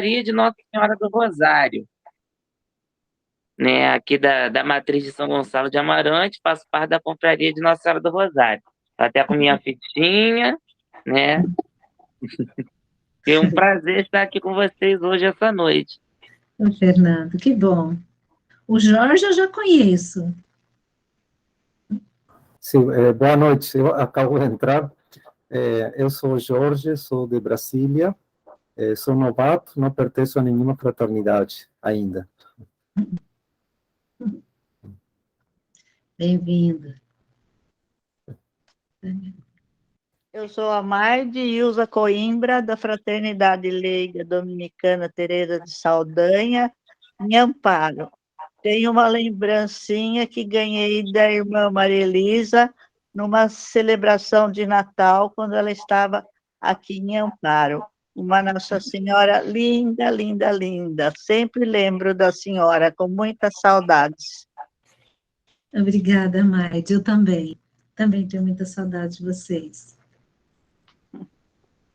Maria de Nossa Senhora do Rosário, né? Aqui da matriz de São Gonçalo de Amarante, faço parte da confraria de Nossa Senhora do Rosário. Até com minha fitinha, né? E um prazer estar aqui com vocês hoje, essa noite. Ô, Fernando, que bom. O Jorge eu já conheço. Sim, boa noite. Eu acabo de entrar. Eu sou Jorge, sou de Brasília. Sou novato, não pertenço a nenhuma fraternidade ainda. Bem-vindo. Eu sou a Maide Ilza Coimbra, da Fraternidade Leiga Dominicana Teresa de Saldanha, em Amparo. Tenho uma lembrancinha que ganhei da irmã Maria Elisa numa celebração de Natal, quando ela estava aqui em Amparo. Uma Nossa Senhora linda, linda, linda. Sempre lembro da senhora, com muitas saudades. Obrigada, Maide. Eu também. Também tenho muita saudade de vocês.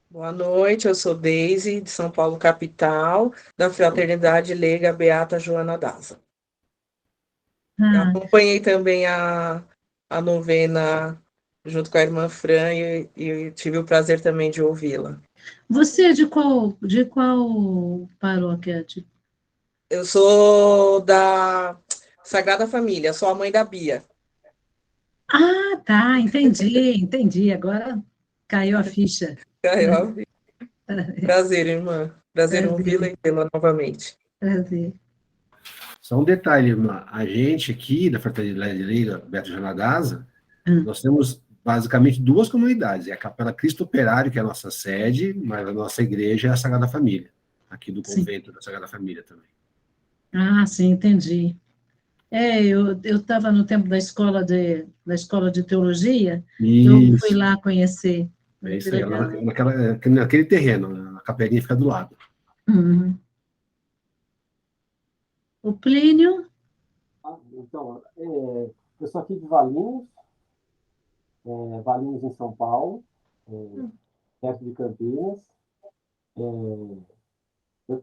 Boa noite, eu sou Deise, de São Paulo, capital, da Fraternidade Leiga Beata Joana Daza. Acompanhei também a novena junto com a irmã Fran e tive o prazer também de ouvi-la. Você é de qual paróquia? Eu sou da Sagrada Família, sou a mãe da Bia. Ah, tá, entendi. Agora caiu a ficha. Caiu a ficha. Prazer, irmã. Prazer ouvi-la e vê-la novamente. Prazer. Só um detalhe, irmã. A gente aqui, da Fraternidade Leiga Beata Joana Daza, nós temos basicamente duas comunidades. É a Capela Cristo Operário, que é a nossa sede, mas a nossa igreja é a Sagrada Família, aqui do convento da Sagrada Família também. Ah, sim, entendi. Eu estava no tempo da escola de teologia, Isso. Eu fui lá conhecer. É isso aí, naquele terreno, a capelinha fica do lado. Uhum. O Plínio? Então, eu sou aqui de Valinhos, Valinhos em São Paulo, perto de Campinas.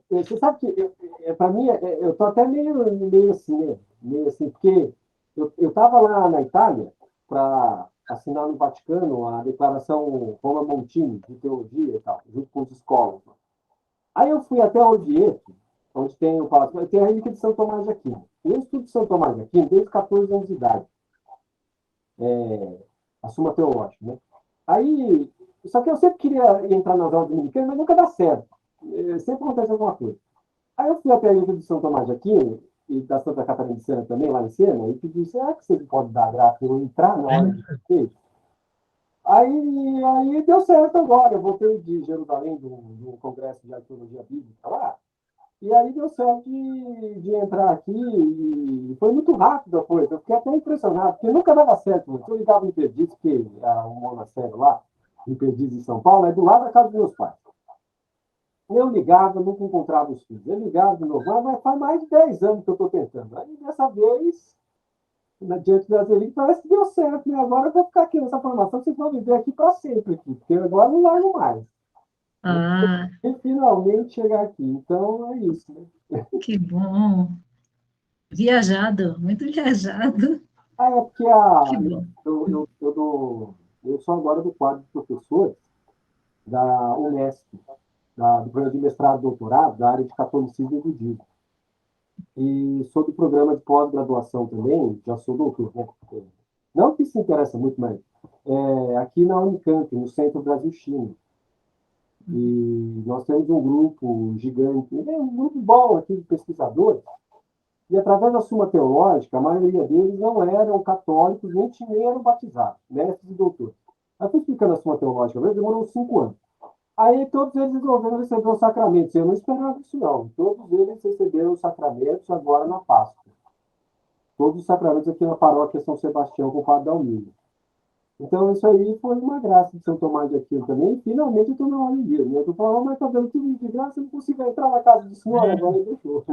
Você sabe que, para mim, eu estou até meio assim, porque eu estava lá na Itália para assinar no Vaticano a declaração Roma Montini de teologia e tal, junto com os escolas. Aí eu fui até Orvieto, onde tem o Palácio, tem a relíquia de São Tomás de Aquino. Eu estudo São Tomás de Aquino desde 14 anos de idade. A Suma Teológica, né? Aí, só que eu sempre queria entrar nas aulas dominicanas, mas nunca dá certo. Sempre acontece alguma coisa. Aí eu fui até a ilha de São Tomás de Aquino, e da Santa Catarina de Sena também, lá em Sena, e pedi, será que você pode dar graça eu entrar na hora de vocês? Aí deu certo agora. Eu voltei de Jerusalém, do Congresso de Arqueologia Bíblica lá, e aí deu certo de entrar aqui, e foi muito rápido a coisa. Eu fiquei até impressionado, porque nunca dava certo. Eu ligava em Perdizes, que é um monastério lá, em Perdizes, em São Paulo, é do lado da casa dos meus pais. Eu ligava, nunca encontrava os filhos. Eu ligava de novo, mas faz mais de 10 anos que eu estou tentando. Aí, dessa vez, diante das relíquias, parece que deu certo. E agora eu vou ficar aqui nessa formação, vocês vão viver aqui para sempre, aqui, porque agora não largo mais. E finalmente chegar aqui. Então, é isso. Né? Que bom. Viajado, muito viajado. É porque eu sou agora do quadro de professores da Unesp, do programa de mestrado e doutorado, da área de catolicismo e budismo. E sou do programa de pós-graduação também, já sou doutor. Né? Não que isso interessa muito, mas aqui na Unicamp, no Centro Brasil-China. E nós temos um grupo gigante, um grupo bom aqui de pesquisadores, e através da Suma Teológica, a maioria deles não eram católicos, nem eram batizados, mestres e doutores. Eu fui explicando a Suma Teológica, demorou 5 anos. Aí todos eles resolveram receber os sacramentos. Eu não esperava isso, não. Todos eles receberam os sacramentos agora na Páscoa. Todos os sacramentos aqui na paróquia São Sebastião, com o Padre Dalmiro. Então, isso aí foi uma graça de São Tomás de Aquino também. Finalmente, eu estou na hora de ver. Eu estou falando, mas está dando tudo de graça, eu não consigo entrar na casa do senhor, agora eu deixou.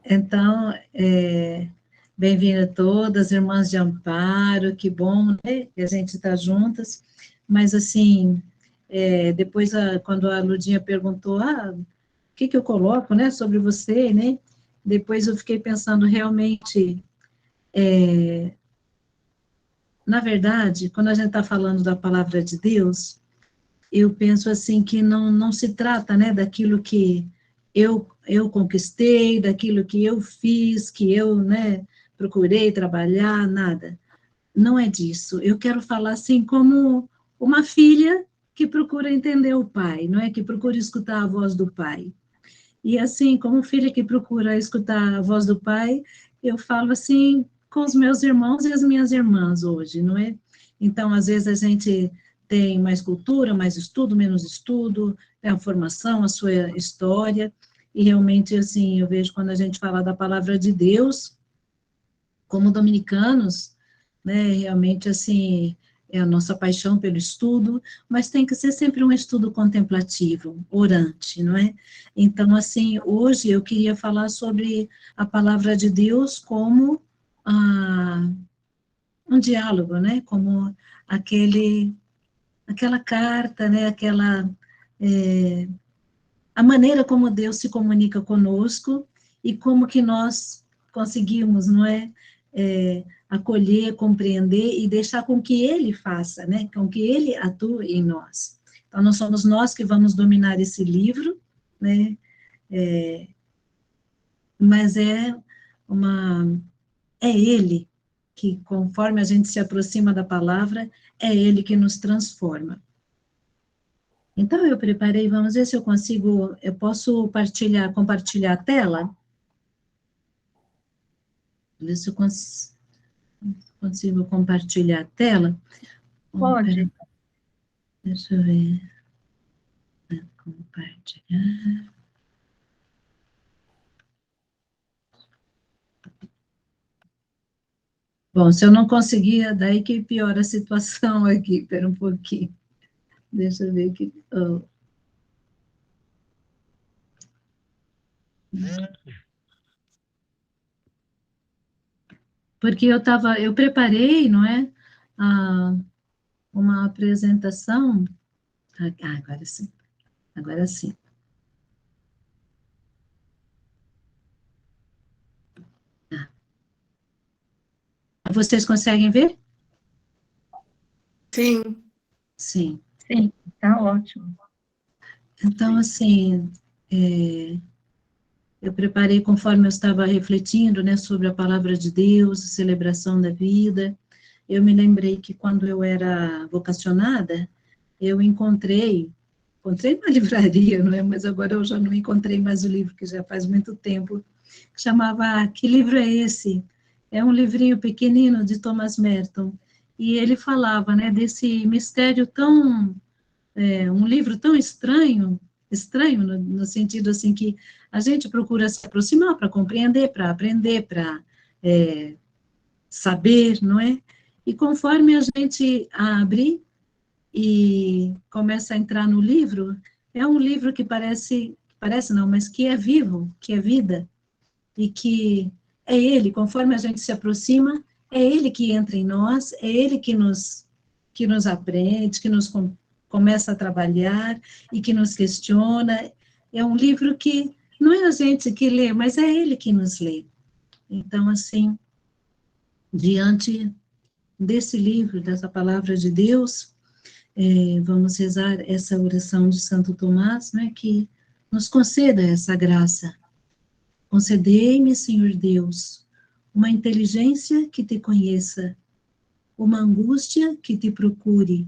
Então, bem-vindo a todas, irmãs de Amparo, que bom, né, que a gente está juntas, mas, assim, Depois, quando a Ludinha perguntou, o que eu coloco, né, sobre você, né? Depois eu fiquei pensando, realmente, na verdade, quando a gente está falando da palavra de Deus, eu penso assim que não se trata, né, daquilo que eu conquistei, daquilo que eu fiz, que eu, né, procurei trabalhar, nada. Não é disso. Eu quero falar assim como uma filha que procura entender o pai, não é? Que procura escutar a voz do pai. E assim, como filha que procura escutar a voz do pai, eu falo assim com os meus irmãos e as minhas irmãs hoje, não é? Então, às vezes a gente tem mais cultura, mais estudo, menos estudo, a formação, a sua história, e realmente, assim, eu vejo quando a gente fala da palavra de Deus, como dominicanos, né, realmente, assim, é a nossa paixão pelo estudo, mas tem que ser sempre um estudo contemplativo, orante, não é? Então, assim, hoje eu queria falar sobre a palavra de Deus como um diálogo, né? Como aquela carta, né? A maneira como Deus se comunica conosco e como que nós conseguimos, não é? Acolher, compreender e deixar com que Ele faça, né? Com que Ele atue em nós. Então, não somos nós que vamos dominar esse livro, né? Mas é Ele que, conforme a gente se aproxima da palavra, é Ele que nos transforma. Então, eu preparei, vamos ver se eu posso compartilhar a tela? Ver se eu consigo compartilhar a tela. Pode. Deixa eu ver. Compartilhar. Bom, se eu não conseguir, daí que piora a situação aqui. Espera um pouquinho. Deixa eu ver aqui. Porque eu preparei, não é? Uma apresentação. Agora sim. Agora sim. Vocês conseguem ver? Sim. Sim. Sim, tá ótimo. Então, assim, eu preparei conforme eu estava refletindo, né, sobre a palavra de Deus, a celebração da vida. Eu me lembrei que quando eu era vocacionada, eu encontrei na livraria, não é? Mas agora eu já não encontrei mais o livro, que já faz muito tempo, que chamava Que Livro é Esse? É um livrinho pequenino de Thomas Merton, e ele falava, né, desse mistério um livro tão estranho no sentido assim que a gente procura se aproximar para compreender, para aprender, para saber, não é? E conforme a gente abre e começa a entrar no livro, é um livro que parece não, mas que é vivo, que é vida, e que é ele, conforme a gente se aproxima, é ele que entra em nós, é ele que nos aprende, que nos começa a trabalhar e que nos questiona. É um livro que não é a gente que lê, mas é ele que nos lê. Então, assim, diante desse livro, dessa palavra de Deus, vamos rezar essa oração de Santo Tomás, né, que nos conceda essa graça. Concedei-me, Senhor Deus, uma inteligência que te conheça, uma angústia que te procure,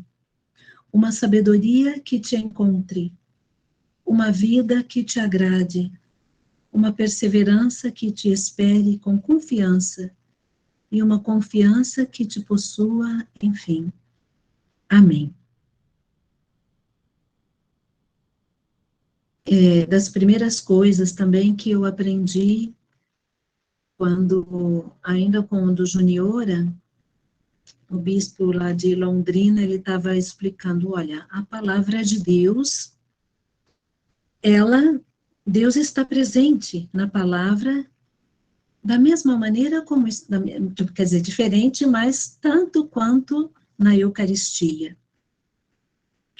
uma sabedoria que te encontre, uma vida que te agrade, uma perseverança que te espere com confiança, e uma confiança que te possua, enfim. Amém. Das primeiras coisas também que eu aprendi ainda com o do Juniora, o bispo lá de Londrina, ele estava explicando, olha, a palavra de Deus, Deus está presente na palavra da mesma maneira como, quer dizer, diferente, mas tanto quanto na Eucaristia.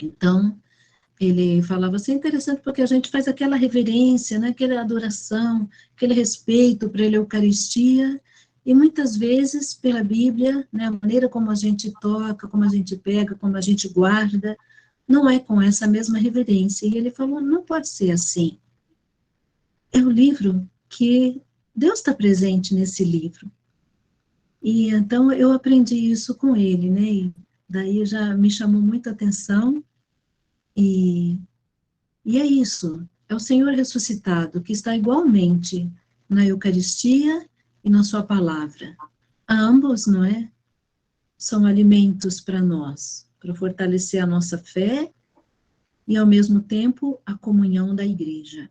Então, ele falava assim, interessante porque a gente faz aquela reverência, né, aquela adoração, aquele respeito para a Eucaristia, e muitas vezes, pela Bíblia, né, a maneira como a gente toca, como a gente pega, como a gente guarda, não é com essa mesma reverência. E ele falou, não pode ser assim. É o livro que Deus está presente nesse livro. E então eu aprendi isso com ele, né, e daí já me chamou muita atenção, e é isso, é o Senhor ressuscitado, que está igualmente na Eucaristia e na sua palavra. Ambos, não é? São alimentos para nós, para fortalecer a nossa fé e, ao mesmo tempo, a comunhão da igreja.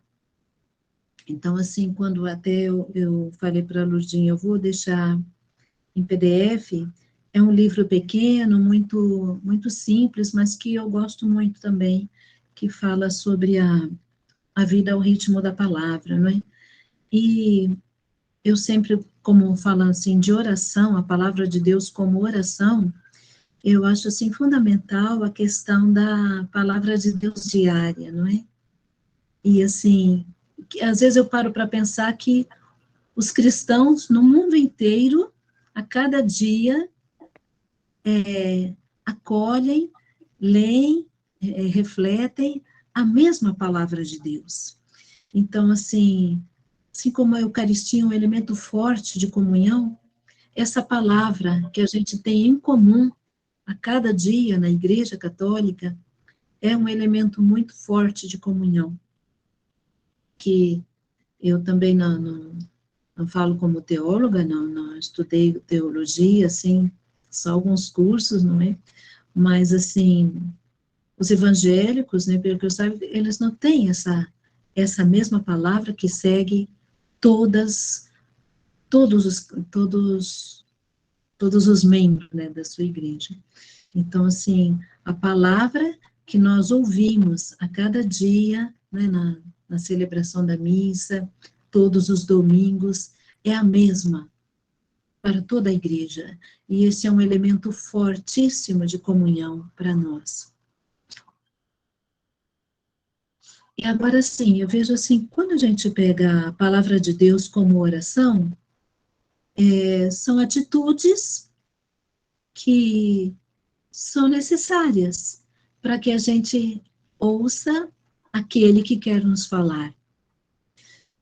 Então, assim, quando até eu falei para a Lourdinha, eu vou deixar em PDF, é um livro pequeno, muito, muito simples, mas que eu gosto muito também, que fala sobre a vida ao ritmo da palavra, não é? E eu sempre, como falo assim, de oração, a palavra de Deus como oração, eu acho assim fundamental a questão da palavra de Deus diária, não é? E assim, às vezes eu paro para pensar que os cristãos no mundo inteiro, a cada dia, acolhem, leem, refletem a mesma palavra de Deus. Então, assim como a Eucaristia é um elemento forte de comunhão, essa palavra que a gente tem em comum a cada dia na Igreja Católica é um elemento muito forte de comunhão, que eu também não falo como teóloga, não estudei teologia, assim, só alguns cursos, não é? Mas, assim, os evangélicos, né, pelo que eu saiba, eles não têm essa mesma palavra que segue todos os membros, né, da sua igreja. Então, assim, a palavra que nós ouvimos a cada dia, né, na celebração da missa, todos os domingos, é a mesma para toda a igreja. E esse é um elemento fortíssimo de comunhão para nós. E agora sim, eu vejo assim, quando a gente pega a palavra de Deus como oração, são atitudes que são necessárias para que a gente ouça aquele que quer nos falar.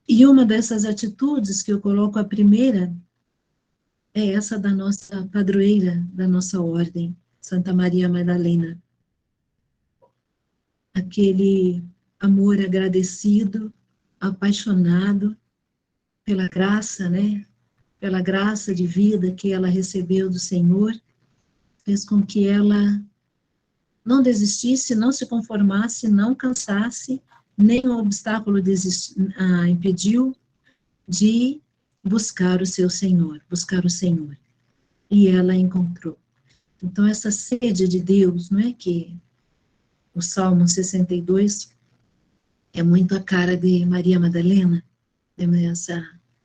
E uma dessas atitudes que eu coloco a primeira é essa da nossa padroeira, da nossa ordem, Santa Maria Madalena. Aquele amor agradecido, apaixonado pela graça, né? Pela graça de vida que ela recebeu do Senhor, fez com que ela não desistisse, não se conformasse, não cansasse, nenhum obstáculo impediu de buscar o seu Senhor, buscar o Senhor. E ela encontrou. Então, essa sede de Deus, não é que o Salmo 62 é muito a cara de Maria Madalena,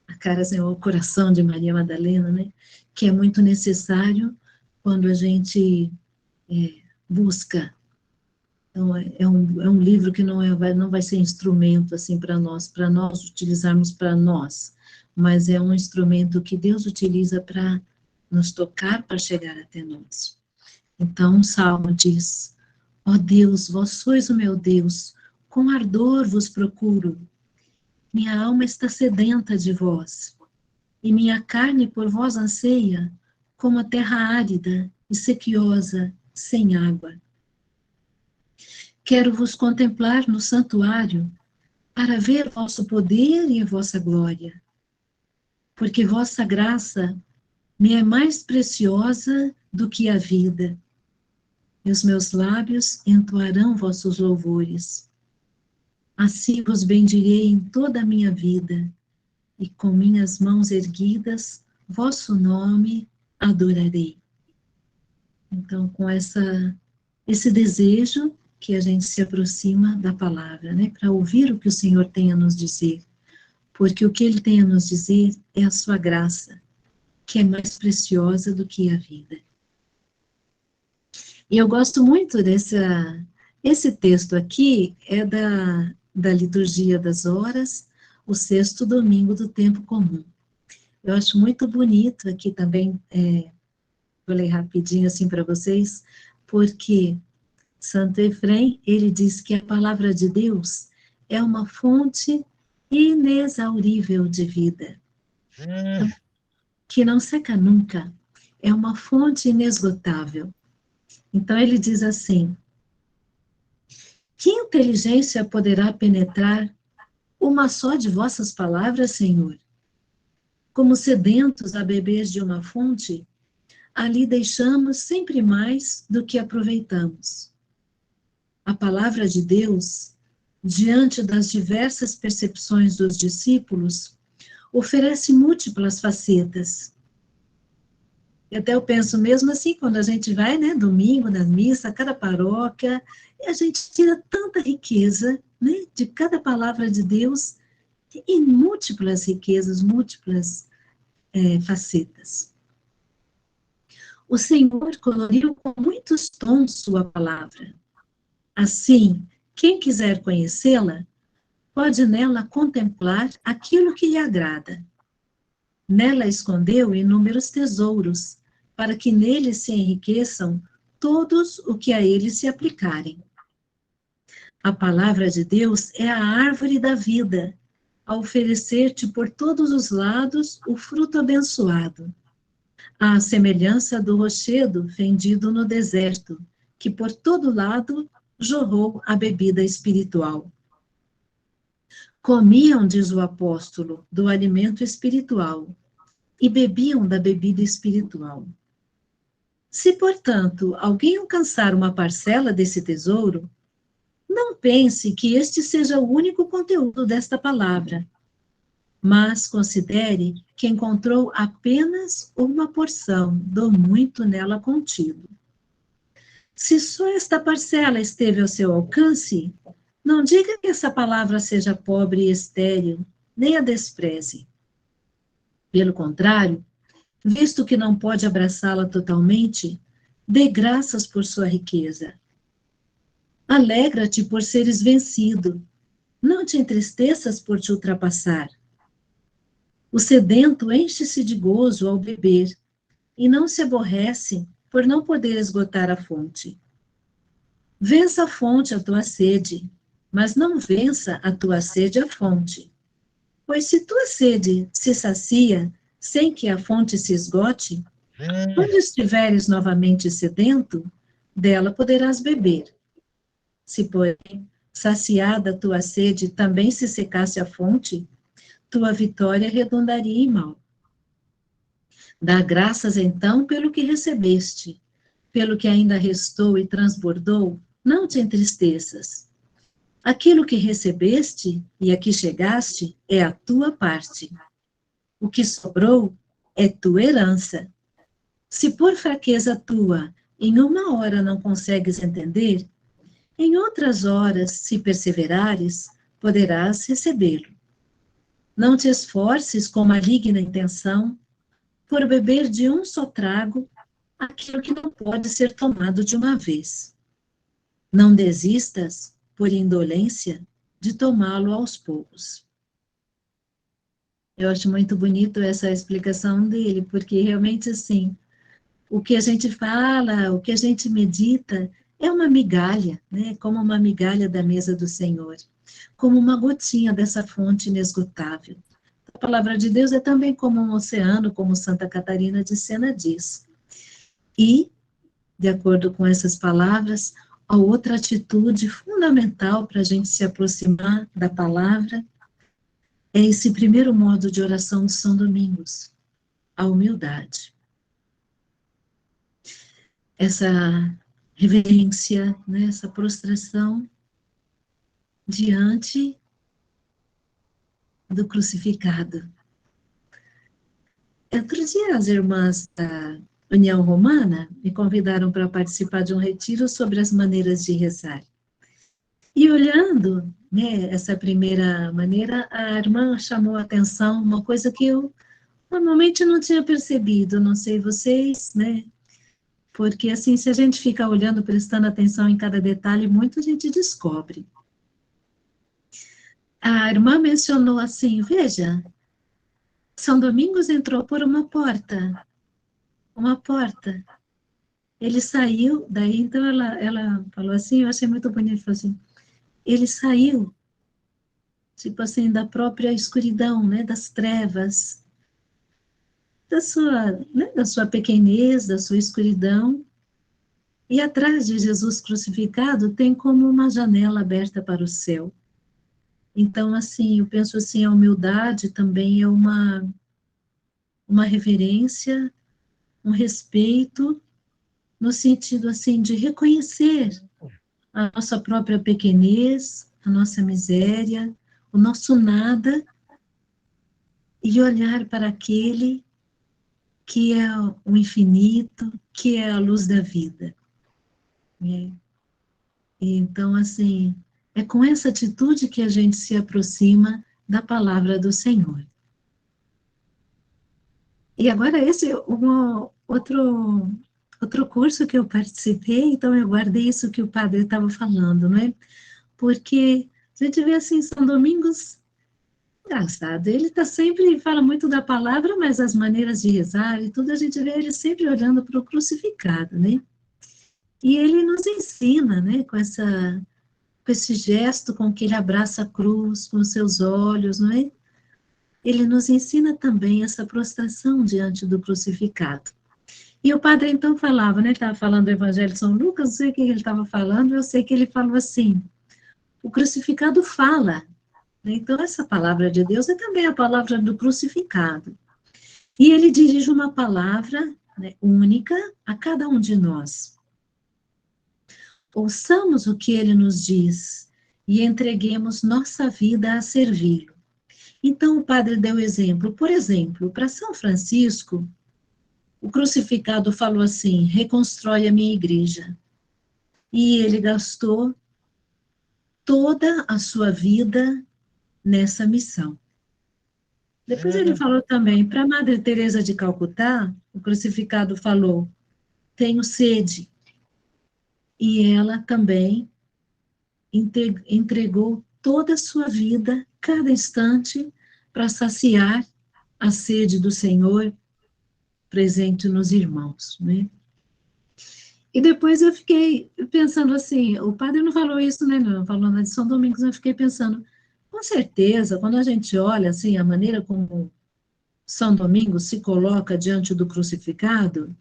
a cara, assim, o coração de Maria Madalena, né? Que é muito necessário quando a gente busca. Então, é um livro que não vai ser instrumento assim para nós utilizarmos para nós, mas é um instrumento que Deus utiliza para nos tocar, para chegar até nós. Então, o Salmo diz: ó Deus, vós sois o meu Deus, com ardor vos procuro. Minha alma está sedenta de vós, e minha carne por vós anseia, como a terra árida e sequiosa, sem água. Quero vos contemplar no santuário, para ver vosso poder e a vossa glória, porque vossa graça me é mais preciosa do que a vida, e os meus lábios entoarão vossos louvores. Assim vos bendirei em toda a minha vida, e com minhas mãos erguidas, vosso nome adorarei. Então, com esse desejo que a gente se aproxima da palavra, né, para ouvir o que o Senhor tem a nos dizer, porque o que Ele tem a nos dizer é a sua graça, que é mais preciosa do que a vida. E eu gosto muito Esse texto aqui é da liturgia das horas, o 6º domingo do tempo comum. Eu acho muito bonito aqui também, vou ler rapidinho assim para vocês, porque Santo Efrem, ele diz que a palavra de Deus é uma fonte inexaurível de vida, que não seca nunca, é uma fonte inesgotável. Então ele diz assim: que inteligência poderá penetrar uma só de vossas palavras, Senhor? Como sedentos a beber de uma fonte, ali deixamos sempre mais do que aproveitamos. A palavra de Deus, diante das diversas percepções dos discípulos, oferece múltiplas facetas. E até eu penso mesmo assim, quando a gente vai, né, domingo, na missa, cada paróquia, a gente tira tanta riqueza, né, de cada palavra de Deus, em múltiplas riquezas, múltiplas facetas. O Senhor coloriu com muitos tons sua palavra. Assim, quem quiser conhecê-la, pode nela contemplar aquilo que lhe agrada. Nela escondeu inúmeros tesouros, para que nele se enriqueçam todos o que a ele se aplicarem. A palavra de Deus é a árvore da vida, a oferecer-te por todos os lados o fruto abençoado. À semelhança do rochedo fendido no deserto, que por todo lado jorrou a bebida espiritual. Comiam, diz o apóstolo, do alimento espiritual e bebiam da bebida espiritual. Se, portanto, alguém alcançar uma parcela desse tesouro, não pense que este seja o único conteúdo desta palavra, mas considere que encontrou apenas uma porção do muito nela contido. Se só esta parcela esteve ao seu alcance, não diga que essa palavra seja pobre e estéril, nem a despreze. Pelo contrário, visto que não pode abraçá-la totalmente, dê graças por sua riqueza. Alegra-te por seres vencido, não te entristeças por te ultrapassar. O sedento enche-se de gozo ao beber, e não se aborrece por não poder esgotar a fonte. Vença a fonte a tua sede, mas não vença a tua sede a fonte. Pois se tua sede se sacia sem que a fonte se esgote, quando estiveres novamente sedento, dela poderás beber. Se, porém, saciada a tua sede também se secasse a fonte, tua vitória redundaria em mal. Dá graças, então, pelo que recebeste, pelo que ainda restou e transbordou, não te entristeças. Aquilo que recebeste e a que chegaste é a tua parte. O que sobrou é tua herança. Se por fraqueza tua, em uma hora não consegues entender, em outras horas, se perseverares, poderás recebê-lo. Não te esforces com maligna intenção por beber de um só trago aquilo que não pode ser tomado de uma vez. Não desistas, por indolência, de tomá-lo aos poucos. Eu acho muito bonito essa explicação dele, porque realmente, assim, o que a gente fala, o que a gente medita, é uma migalha, né? Como uma migalha da mesa do Senhor, como uma gotinha dessa fonte inesgotável. A palavra de Deus é também como um oceano, como Santa Catarina de Sena diz. E, de acordo com essas palavras, a outra atitude fundamental para a gente se aproximar da palavra é esse primeiro modo de oração de São Domingos, a humildade. Essa reverência, né, essa prostração diante do crucificado. Outro dia, as irmãs da União Romana me convidaram para participar de um retiro sobre as maneiras de rezar. E olhando, né, essa primeira maneira, a irmã chamou a atenção uma coisa que eu normalmente não tinha percebido, não sei vocês, né? porque assim, se a gente fica olhando, prestando atenção em cada detalhe, muito a gente descobre. A irmã mencionou assim, veja, São Domingos entrou por uma porta. Ele saiu, daí então ela falou assim, eu achei muito bonito, falou assim, ele saiu, tipo assim, da própria escuridão, né, das trevas, da sua pequenez, da sua escuridão, e atrás de Jesus crucificado tem como uma janela aberta para o céu. Então, assim, eu penso assim, a humildade também é uma reverência, um respeito, no sentido, assim, de reconhecer a nossa própria pequenez, a nossa miséria, o nosso nada, e olhar para aquele que é o infinito, que é a luz da vida. E então, assim, é com essa atitude que a gente se aproxima da palavra do Senhor. E agora esse é outro curso que eu participei, então eu guardei isso que o padre estava falando, não é? Porque a gente vê assim, São Domingos, engraçado, ele fala muito da palavra, mas as maneiras de rezar e tudo, a gente vê ele sempre olhando para o crucificado, né? E ele nos ensina, né, com esse gesto com que ele abraça a cruz, com os seus olhos, não é? Ele nos ensina também essa prostração diante do crucificado. E o padre então falava, né, estava falando do Evangelho de São Lucas, não sei o que ele estava falando, eu sei que ele falou assim, o crucificado fala, né? Então essa palavra de Deus é também a palavra do crucificado. E ele dirige uma palavra, né, única a cada um de nós. Ouçamos o que ele nos diz e entreguemos nossa vida a servi-lo. Então, o padre deu exemplo. Por exemplo, para São Francisco, o crucificado falou assim, reconstrói a minha igreja. E ele gastou toda a sua vida nessa missão. Depois ele falou também, para Madre Teresa de Calcutá, o crucificado falou, tenho sede. E ela também entregou toda a sua vida, cada instante, para saciar a sede do Senhor presente nos irmãos, né? E depois eu fiquei pensando assim, o padre não falou isso, né, não, falou na de São Domingos, eu fiquei pensando, com certeza, quando a gente olha, assim, a maneira como São Domingos se coloca diante do crucificado,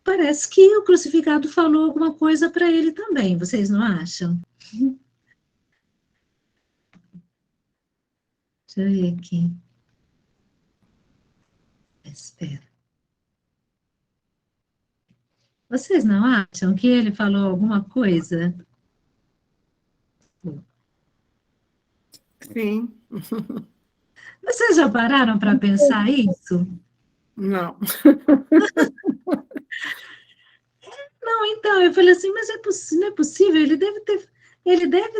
parece que o crucificado falou alguma coisa para ele também, vocês não acham? Deixa eu ver aqui. Espera. Vocês não acham que ele falou alguma coisa? Sim. Vocês já pararam para pensar isso? Não. Não, então, eu falei assim, mas não é possível, ele deve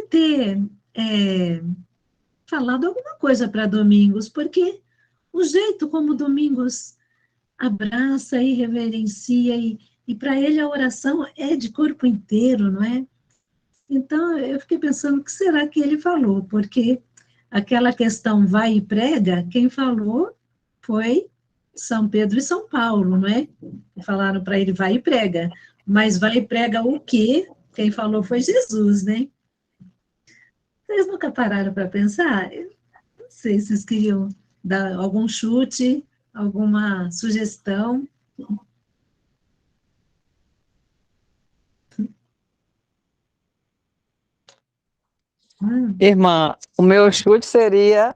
ter falado alguma coisa para Domingos, porque o jeito como Domingos abraça e reverencia, e para ele a oração é de corpo inteiro, não é? Então, eu fiquei pensando, o que será que ele falou? Porque aquela questão vai e prega, quem falou foi São Pedro e São Paulo, não é? Falaram para ele, vai e prega. Mas vai e prega o quê? Quem falou foi Jesus, né? Vocês nunca pararam para pensar? Eu não sei se vocês queriam dar algum chute, alguma sugestão. Irmã, o meu chute seria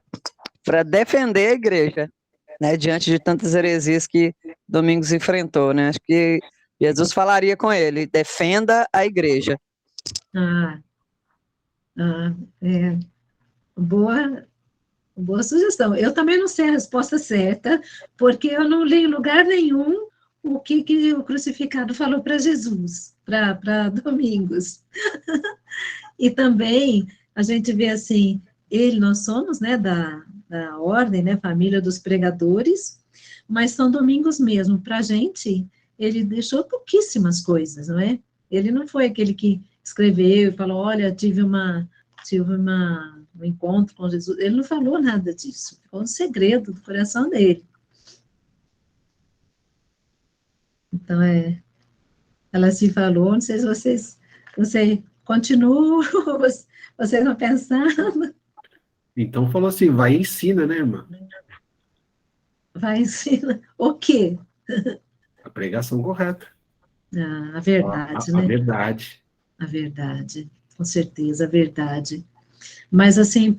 para defender a igreja, né, diante de tantas heresias que Domingos enfrentou, né? Acho que Jesus falaria com ele, defenda a igreja. Boa sugestão. Eu também não sei a resposta certa, porque eu não li em lugar nenhum o que o crucificado falou para Jesus, para Domingos. E também a gente vê assim, nós somos, né, da ordem, né, família dos pregadores, mas São Domingos mesmo, para a gente, ele deixou pouquíssimas coisas, não é? Ele não foi aquele que escreveu e falou, olha, tive um encontro com Jesus. Ele não falou nada disso. Foi um segredo do coração dele. Então, ela se falou, não sei se você continua, vocês não pensando. Então falou assim, vai e ensina, né, irmã? Vai ensinar o quê? A pregação correta. A verdade, né? A verdade. A verdade, com certeza, a verdade. Mas, assim,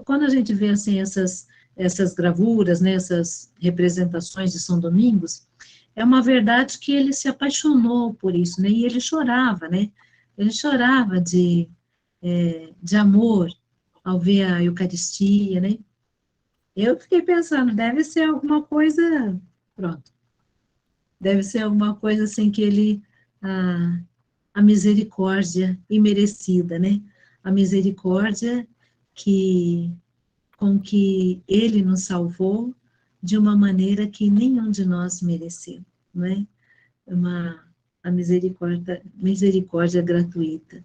quando a gente vê, assim, essas gravuras, né, essas representações de São Domingos, é uma verdade que ele se apaixonou por isso, né, e ele chorava, né, ele chorava de amor ao ver a Eucaristia, né. Eu fiquei pensando, deve ser alguma coisa, pronto, deve ser alguma coisa, assim, que ele, a misericórdia imerecida, né, a misericórdia com que ele nos salvou de uma maneira que nenhum de nós mereceu, não é? A misericórdia gratuita.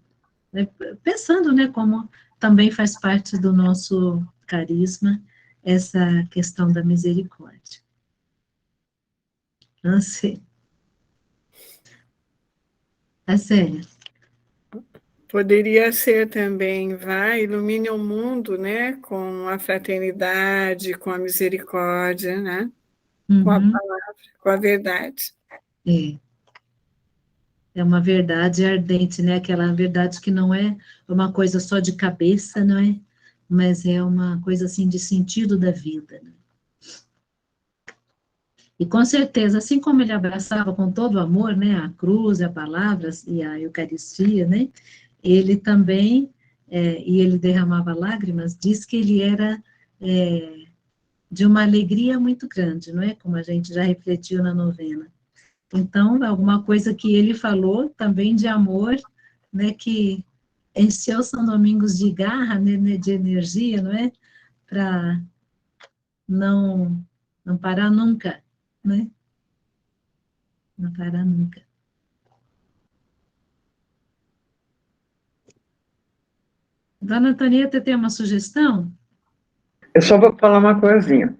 Né? Pensando, né, como também faz parte do nosso carisma essa questão da misericórdia. Não sei. É sério. Poderia ser também, vai, ilumine o mundo, né, com a fraternidade, com a misericórdia, né, com a palavra, com a verdade. É uma verdade ardente, né, aquela verdade que não é uma coisa só de cabeça, não é? Mas é uma coisa, assim, de sentido da vida, né? E com certeza, assim como ele abraçava com todo o amor, né, a cruz, a palavra e a Eucaristia, né, ele também, e ele derramava lágrimas, diz que ele era de uma alegria muito grande, não é? Como a gente já refletiu na novena. Então, alguma coisa que ele falou também de amor, né, que encheu São Domingos de garra, né, de energia, não é? Para não parar nunca, né? Não parar nunca. Dona Antonieta, tem uma sugestão? Eu só vou falar uma coisinha.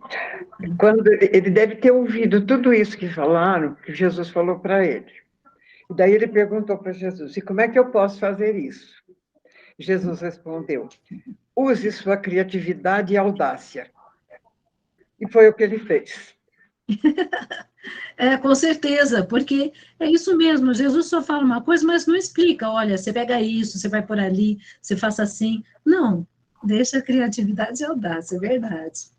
Quando ele deve ter ouvido tudo isso que falaram, que Jesus falou para ele. E daí ele perguntou para Jesus, e como é que eu posso fazer isso? Jesus respondeu, use sua criatividade e audácia. E foi o que ele fez. Com certeza, porque é isso mesmo, Jesus só fala uma coisa, mas não explica, olha, você pega isso, você vai por ali, você faça assim. Não, deixa a criatividade e audácia, é verdade.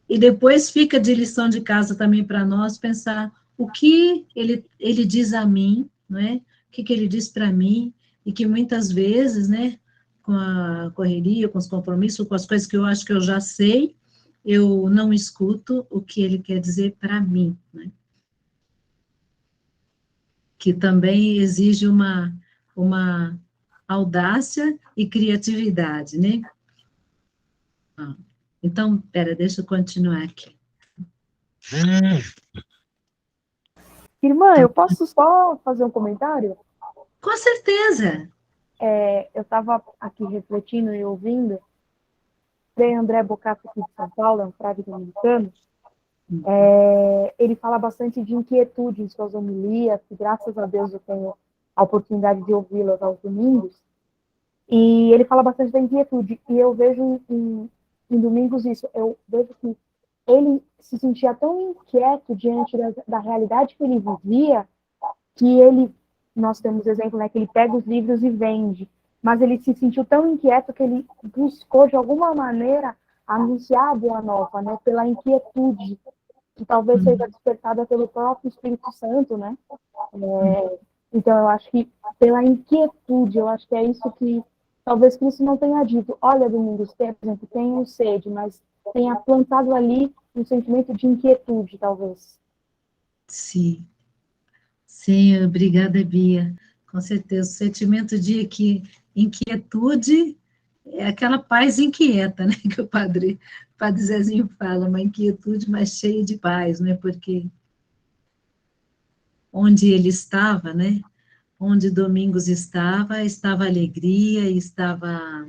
E depois fica de lição de casa também para nós pensar o que ele diz a mim, não é? O que ele diz para mim, e que muitas vezes, né, com a correria, com os compromissos, com as coisas que eu acho que eu já sei, eu não escuto o que ele quer dizer para mim, né? Que também exige uma audácia e criatividade, né? Então, deixa eu continuar aqui. Irmã, eu posso só fazer um comentário? Com certeza! Eu estava aqui refletindo e ouvindo, Frei André Bocato aqui de São Paulo, é um frade dominicano, ele fala bastante de inquietude em suas homilias, que graças a Deus eu tenho a oportunidade de ouvi-las aos domingos, e ele fala bastante da inquietude, e eu vejo em domingos isso, eu vejo que ele se sentia tão inquieto diante da realidade que ele vivia, que nós temos exemplo, né, que ele pega os livros e vende, mas ele se sentiu tão inquieto que ele buscou, de alguma maneira, anunciar a boa nova, né, pela inquietude, que talvez seja despertada pelo próprio Espírito Santo, né? Então, eu acho que pela inquietude, eu acho que é isso que talvez Cristo não tenha dito, olha, Domingos, por exemplo, tenho sede, mas tenha plantado ali um sentimento de inquietude, talvez. Sim. Sim, obrigada, Bia. Com certeza, o sentimento de inquietude é aquela paz inquieta, né, que o padre Zezinho fala, uma inquietude mais cheia de paz, né, porque onde ele estava, né? Onde Domingos estava alegria, estava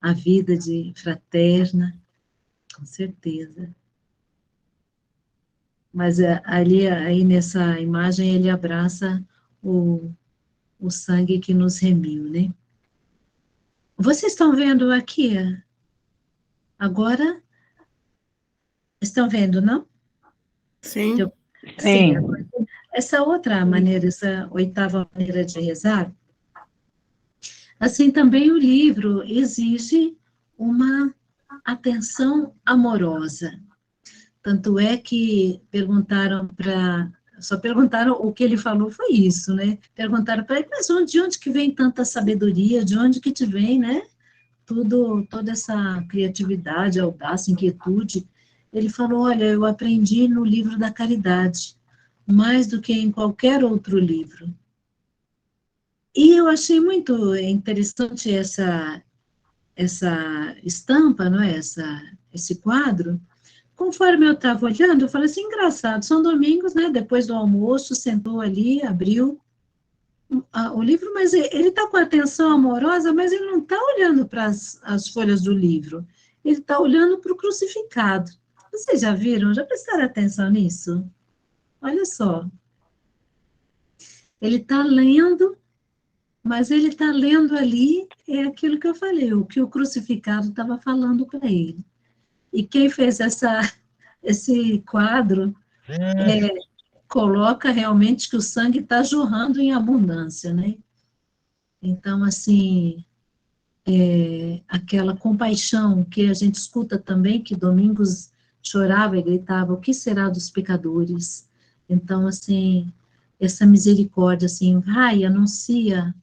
a vida de fraterna, com certeza. Mas ali, aí nessa imagem, ele abraça o sangue que nos remiu, né? Vocês estão vendo aqui? Agora, estão vendo, não? Sim. Sim. Essa outra maneira, essa oitava maneira de rezar, assim também o livro exige uma atenção amorosa. Tanto é que só perguntaram o que ele falou foi isso, né? Perguntaram para ele, mas de onde que vem tanta sabedoria? De onde que te vem, né? Toda essa criatividade, audácia, inquietude. Ele falou, olha, eu aprendi no livro da caridade, mais do que em qualquer outro livro. E eu achei muito interessante essa estampa, não é? Esse quadro. Conforme eu estava olhando, eu falei assim, engraçado, São Domingos, né, depois do almoço, sentou ali, abriu o livro, mas ele está com atenção amorosa, mas ele não está olhando para as folhas do livro, ele está olhando para o crucificado. Vocês já viram? Já prestaram atenção nisso? Olha só. Ele está lendo, mas ele está lendo ali, é aquilo que eu falei, o que o crucificado estava falando para ele. E quem fez esse quadro coloca realmente que o sangue está jorrando em abundância, né? Então, assim, aquela compaixão que a gente escuta também, que Domingos chorava e gritava, o que será dos pecadores? Então, assim, essa misericórdia, assim, vai, anuncia,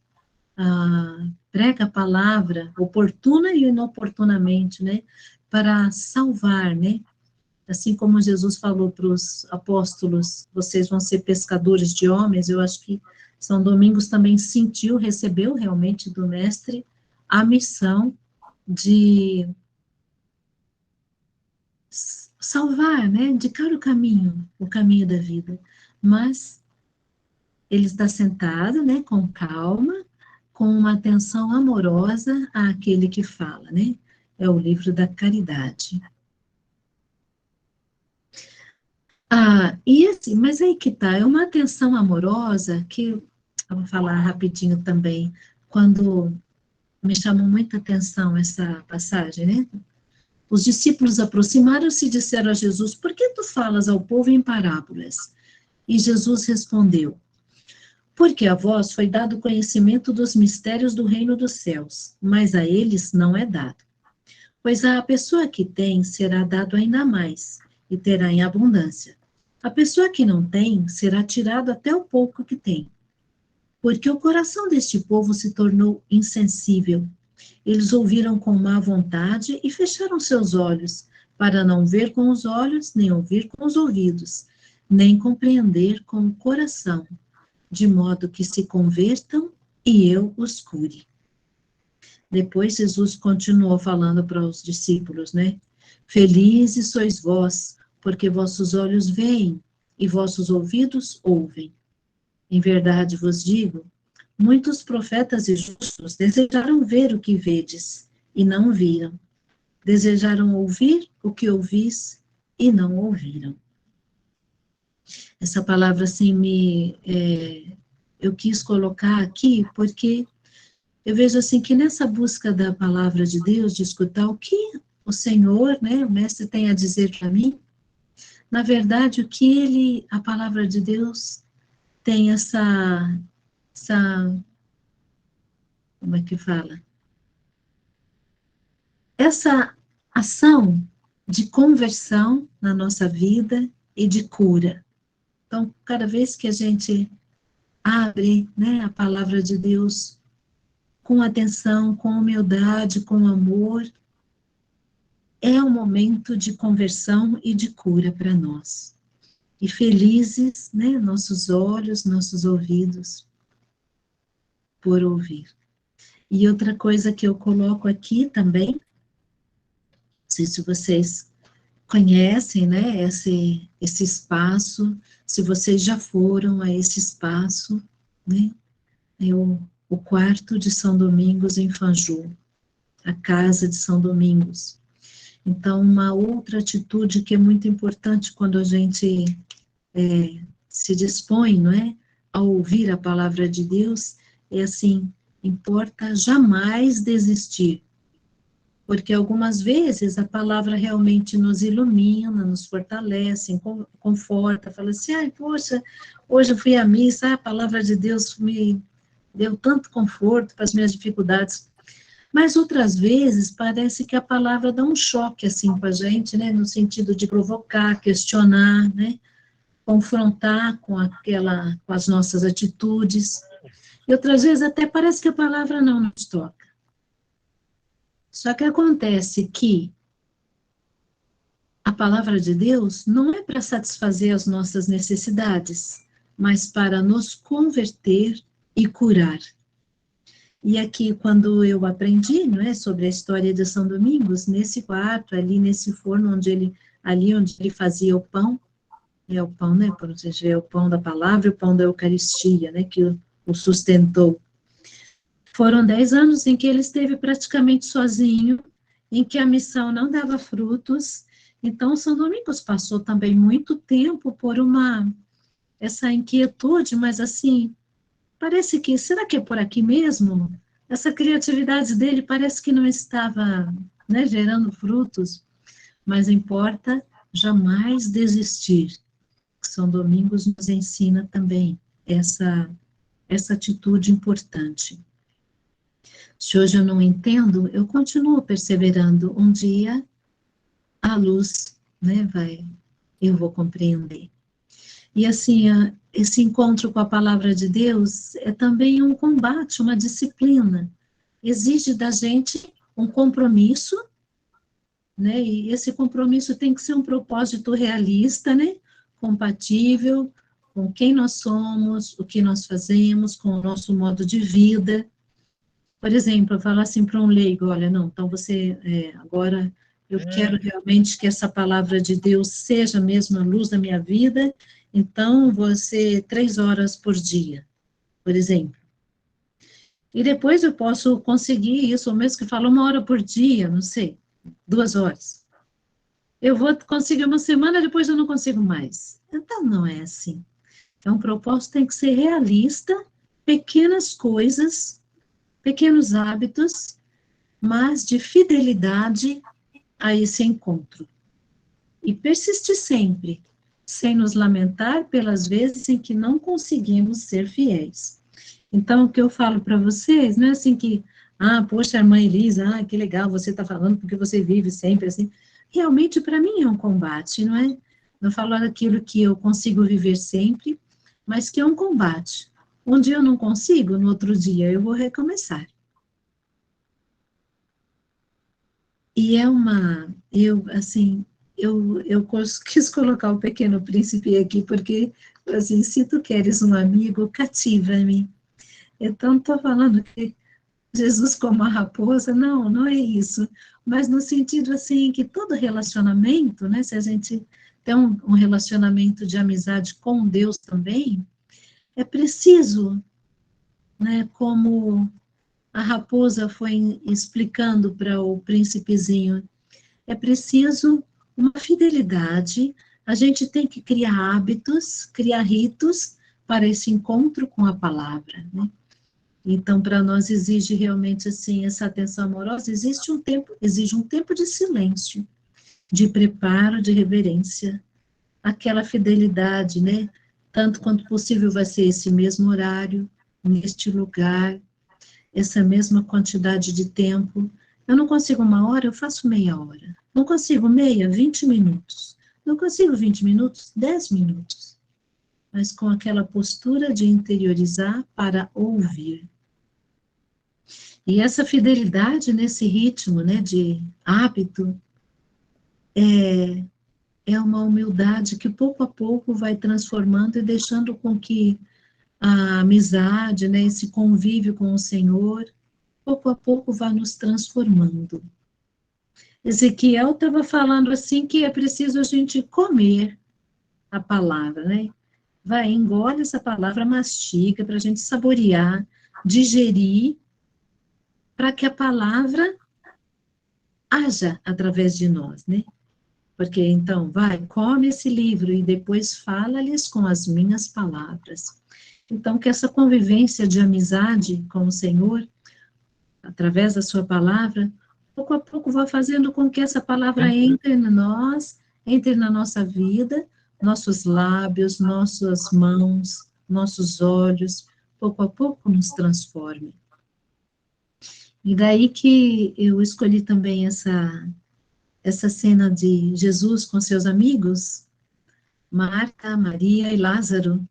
prega a palavra, oportuna e inoportunamente, né? Para salvar, né? Assim como Jesus falou para os apóstolos, vocês vão ser pescadores de homens, eu acho que São Domingos também recebeu realmente do mestre a missão de salvar, né, indicar o caminho da vida. Mas ele está sentado, né, com calma, com uma atenção amorosa àquele que fala, né? É o livro da caridade. E assim, mas aí que tá, é uma atenção amorosa que, eu vou falar rapidinho também, quando me chamou muita atenção essa passagem, né? Os discípulos aproximaram-se e disseram a Jesus, por que tu falas ao povo em parábolas? E Jesus respondeu, porque a vós foi dado conhecimento dos mistérios do reino dos céus, mas a eles não é dado. Pois a pessoa que tem será dado ainda mais, e terá em abundância. A pessoa que não tem será tirado até o pouco que tem. Porque o coração deste povo se tornou insensível. Eles ouviram com má vontade e fecharam seus olhos, para não ver com os olhos, nem ouvir com os ouvidos, nem compreender com o coração, de modo que se convertam e eu os cure. Depois Jesus continuou falando para os discípulos, né? Felizes sois vós, porque vossos olhos veem e vossos ouvidos ouvem. Em verdade vos digo, muitos profetas e justos desejaram ver o que vedes e não viram. Desejaram ouvir o que ouvis e não ouviram. Essa palavra, assim, eu quis colocar aqui porque eu vejo, assim, que nessa busca da palavra de Deus, de escutar o que o Senhor, né, o Mestre tem a dizer para mim, na verdade, o que a palavra de Deus tem essa, como é que fala? Essa ação de conversão na nossa vida e de cura. Então, cada vez que a gente abre, né, a palavra de Deus com atenção, com humildade, com amor, é um momento de conversão e de cura para nós. E felizes, né, nossos olhos, nossos ouvidos, por ouvir. E outra coisa que eu coloco aqui também, não sei se vocês conhecem, né, esse espaço, se vocês já foram a esse espaço, né, é o quarto de São Domingos em Fanju, a casa de São Domingos. Então, uma outra atitude que é muito importante quando a gente se dispõe, não é, a ouvir a palavra de Deus, é assim, importa jamais desistir, porque algumas vezes a palavra realmente nos ilumina, nos fortalece, conforta, fala assim, ai, poxa, hoje eu fui à missa, a palavra de Deus me deu tanto conforto para as minhas dificuldades, mas outras vezes parece que a palavra dá um choque assim com a gente, né, no sentido de provocar, questionar, né, confrontar com as nossas atitudes, e outras vezes até parece que a palavra não nos toca. Só que acontece que a palavra de Deus não é para satisfazer as nossas necessidades, mas para nos converter e curar. E aqui, quando eu aprendi, não é, sobre a história de São Domingos, nesse quarto, ali nesse forno, onde ele fazia o pão, né, por exemplo, é o pão da palavra, o pão da Eucaristia, né, que o sustentou. Foram 10 anos em que ele esteve praticamente sozinho, em que a missão não dava frutos, então São Domingos passou também muito tempo por essa inquietude, mas assim, parece que, será que é por aqui mesmo? Essa criatividade dele parece que não estava, né, gerando frutos, mas importa jamais desistir. São Domingos nos ensina também essa atitude importante. Se hoje eu não entendo, eu continuo perseverando. Um dia a luz, né, eu vou compreender. E assim, esse encontro com a palavra de Deus é também um combate, uma disciplina. Exige da gente um compromisso, né? E esse compromisso tem que ser um propósito realista, né? Compatível com quem nós somos, o que nós fazemos, com o nosso modo de vida. Por exemplo, eu falo assim para um leigo, olha, não, então você, agora eu quero realmente que essa palavra de Deus seja mesmo a luz da minha vida, então você 3 horas por dia, por exemplo. E depois eu posso conseguir isso, ou mesmo que fala 1 hora por dia, não sei, 2 horas. Eu vou conseguir uma semana, depois eu não consigo mais. Então não é assim. Então o propósito tem que ser realista, pequenas coisas, pequenos hábitos, mas de fidelidade a esse encontro. E persistir sempre, sem nos lamentar pelas vezes em que não conseguimos ser fiéis. Então, o que eu falo para vocês, não é assim que, poxa, irmã Elisa, que legal, você está falando porque você vive sempre assim. Realmente, para mim, é um combate, não é? Não falo daquilo que eu consigo viver sempre, mas que é um combate. Um dia eu não consigo, no outro dia eu vou recomeçar. E eu quis colocar o Pequeno Príncipe aqui, porque, assim, se tu queres um amigo, cativa-me. Então, estou falando que Jesus como a raposa, não é isso, mas no sentido, assim, que todo relacionamento, né, se a gente tem um relacionamento de amizade com Deus também, é preciso, né, como a raposa foi explicando para o príncipezinho, é preciso uma fidelidade, a gente tem que criar hábitos, criar ritos para esse encontro com a palavra, né? Então, para nós exige realmente, assim, essa atenção amorosa, exige um tempo de silêncio, de preparo, de reverência, aquela fidelidade, né? Tanto quanto possível vai ser esse mesmo horário, neste lugar, essa mesma quantidade de tempo. Eu não consigo 1 hora, eu faço meia hora. Não consigo 20 minutos. Não consigo 20 minutos, 10 minutos. Mas com aquela postura de interiorizar para ouvir. E essa fidelidade nesse ritmo, né, de hábito, é uma humildade que pouco a pouco vai transformando e deixando com que a amizade, né, esse convívio com o Senhor, pouco a pouco vai nos transformando. Ezequiel estava falando assim que é preciso a gente comer a palavra, né? Vai, engole essa palavra, mastiga, para a gente saborear, digerir, para que a palavra haja através de nós, né? Porque, então, vai, come esse livro e depois fala-lhes com as minhas palavras. Então, que essa convivência de amizade com o Senhor, através da sua palavra, pouco a pouco vai fazendo com que essa palavra entre em nós, entre na nossa vida, nossos lábios, nossas mãos, nossos olhos, pouco a pouco nos transforme. E daí que eu escolhi também essa cena de Jesus com seus amigos, Marta, Maria e Lázaro.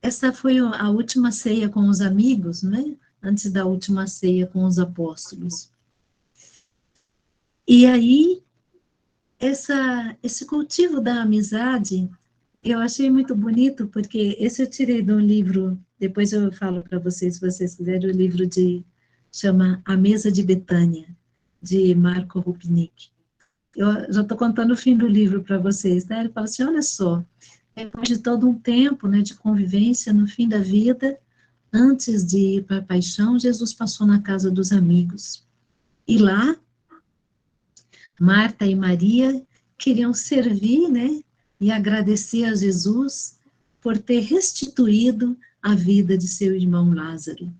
Essa foi a última ceia com os amigos, né? Antes da última ceia com os apóstolos. E aí, esse cultivo da amizade, eu achei muito bonito, porque esse eu tirei de um livro, depois eu falo para vocês, se vocês quiserem, o livro chama A Mesa de Betânia, de Marco Rupnik. Eu já estou contando o fim do livro para vocês, né? Ele fala assim, olha só, depois de todo um tempo, né, de convivência, no fim da vida, antes de ir para a paixão, Jesus passou na casa dos amigos. E lá, Marta e Maria queriam servir, né, e agradecer a Jesus por ter restituído a vida de seu irmão Lázaro.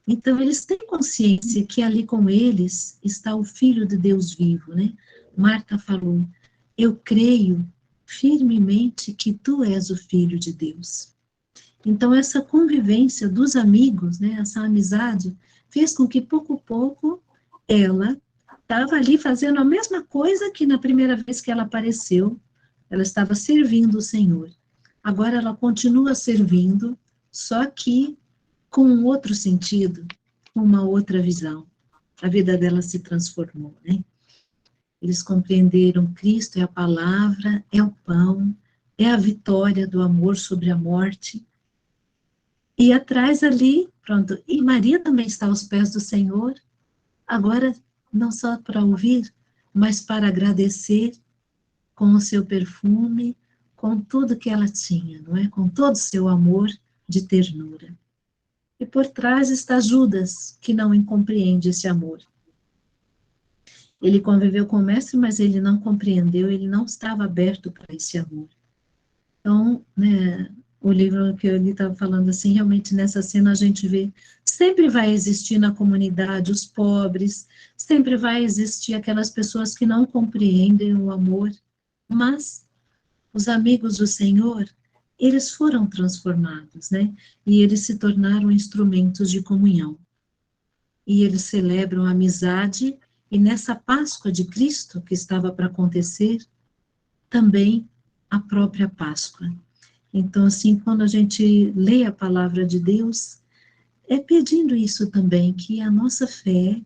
Então, eles têm consciência que ali com eles está o Filho de Deus vivo, né? Marta falou, eu creio firmemente que tu és o Filho de Deus. Então, essa convivência dos amigos, né, essa amizade, fez com que, pouco a pouco, ela estava ali fazendo a mesma coisa que na primeira vez que ela apareceu, ela estava servindo o Senhor. Agora ela continua servindo, só que com um outro sentido, com uma outra visão. A vida dela se transformou, né? Eles compreenderam Cristo é a palavra, é o pão, é a vitória do amor sobre a morte. E atrás ali, pronto, e Maria também está aos pés do Senhor, agora não só para ouvir, mas para agradecer com o seu perfume, com tudo que ela tinha, não é? Com todo o seu amor de ternura. E por trás está Judas, que não compreende esse amor. Ele conviveu com o mestre, mas ele não compreendeu, ele não estava aberto para esse amor. Então, né, o livro que eu li estava falando assim, realmente nessa cena a gente vê, sempre vai existir na comunidade os pobres, sempre vai existir aquelas pessoas que não compreendem o amor, mas os amigos do Senhor, eles foram transformados, né? E eles se tornaram instrumentos de comunhão. E eles celebram a amizade, e nessa Páscoa de Cristo, que estava para acontecer, também a própria Páscoa. Então, assim, quando a gente lê a palavra de Deus, é pedindo isso também, que a nossa fé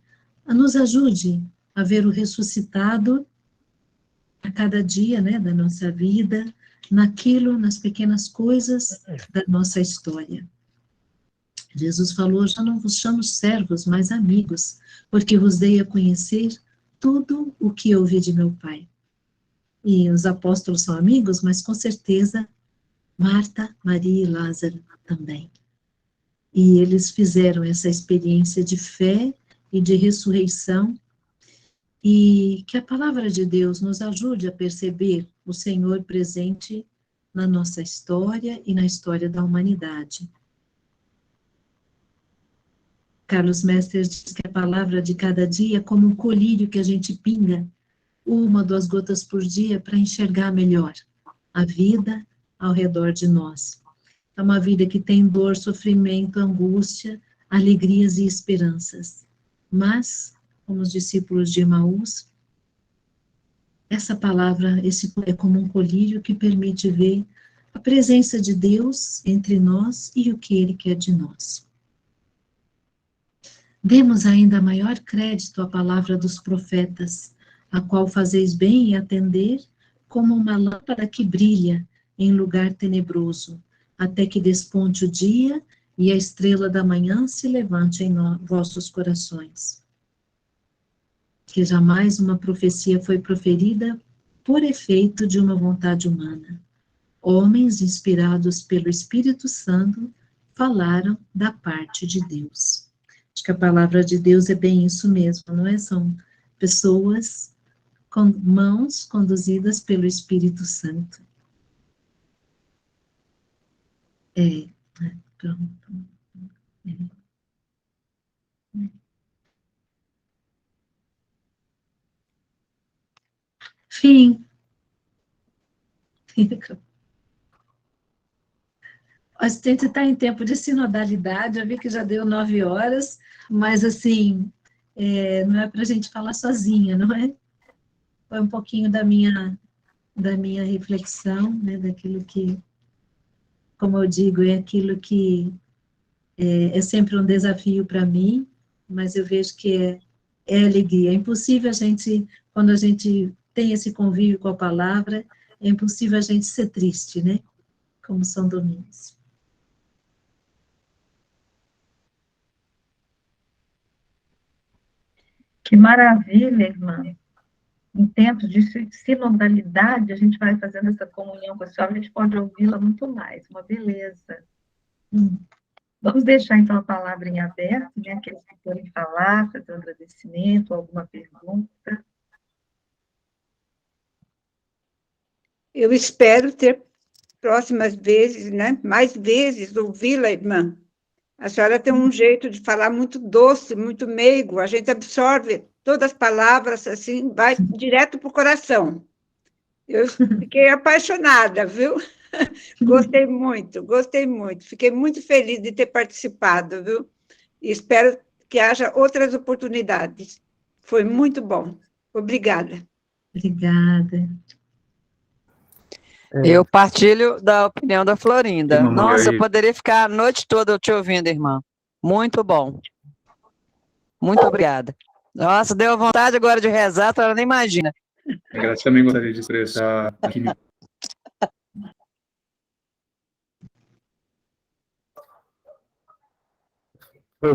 nos ajude a ver o ressuscitado a cada dia, né, da nossa vida, naquilo, nas pequenas coisas da nossa história. Jesus falou, já não vos chamo servos, mas amigos, porque vos dei a conhecer tudo o que ouvi de meu Pai. E os apóstolos são amigos, mas com certeza Marta, Maria e Lázaro também. E eles fizeram essa experiência de fé e de ressurreição, e que a palavra de Deus nos ajude a perceber o Senhor presente na nossa história e na história da humanidade. Carlos Mestres diz que a palavra de cada dia é como um colírio que a gente pinga 1 ou 2 gotas por dia para enxergar melhor a vida ao redor de nós. É uma vida que tem dor, sofrimento, angústia, alegrias e esperanças. Mas, como os discípulos de Emaús, essa palavra é como um colírio que permite ver a presença de Deus entre nós e o que Ele quer de nós. Demos ainda maior crédito à palavra dos profetas, a qual fazeis bem em atender, como uma lâmpada que brilha em lugar tenebroso, até que desponte o dia e a estrela da manhã se levante em vossos corações. que jamais uma profecia foi proferida por efeito de uma vontade humana. Homens inspirados pelo Espírito Santo falaram da parte de Deus. Acho que a palavra de Deus é bem isso mesmo, não é? São pessoas com mãos conduzidas pelo Espírito Santo. Pronto. Fim. A gente está em tempo de sinodalidade, eu vi que já deu 9 horas, mas assim, não é para a gente falar sozinha, não é? Foi um pouquinho da minha reflexão, né, daquilo que, como eu digo, é aquilo que é sempre um desafio para mim, mas eu vejo que é alegria. É impossível a gente, quando a gente tem esse convívio com a palavra, é impossível a gente ser triste, né? Como São Domingos. Que maravilha, irmã. Em tempos de sinodalidade, a gente vai fazendo essa comunhão com a senhora, a gente pode ouvi-la muito mais, uma beleza. Vamos deixar, então, a palavra em aberto, né? Aqueles que forem falar, fazer um agradecimento, alguma pergunta. Eu espero ter próximas vezes, né? Mais vezes ouvi-la, irmã. A senhora tem um jeito de falar muito doce, muito meigo, a gente absorve todas as palavras, assim, vai direto para o coração. Eu fiquei apaixonada, viu? Gostei muito. Fiquei muito feliz de ter participado, viu? E espero que haja outras oportunidades. Foi muito bom. Obrigada. Obrigada. Eu partilho da opinião da Florinda. Nossa, eu poderia ficar a noite toda te ouvindo, irmã. Muito bom. Muito obrigada. Nossa, deu vontade agora de rezar, a senhora nem imagina. Eu também gostaria de expressar aqui. Foi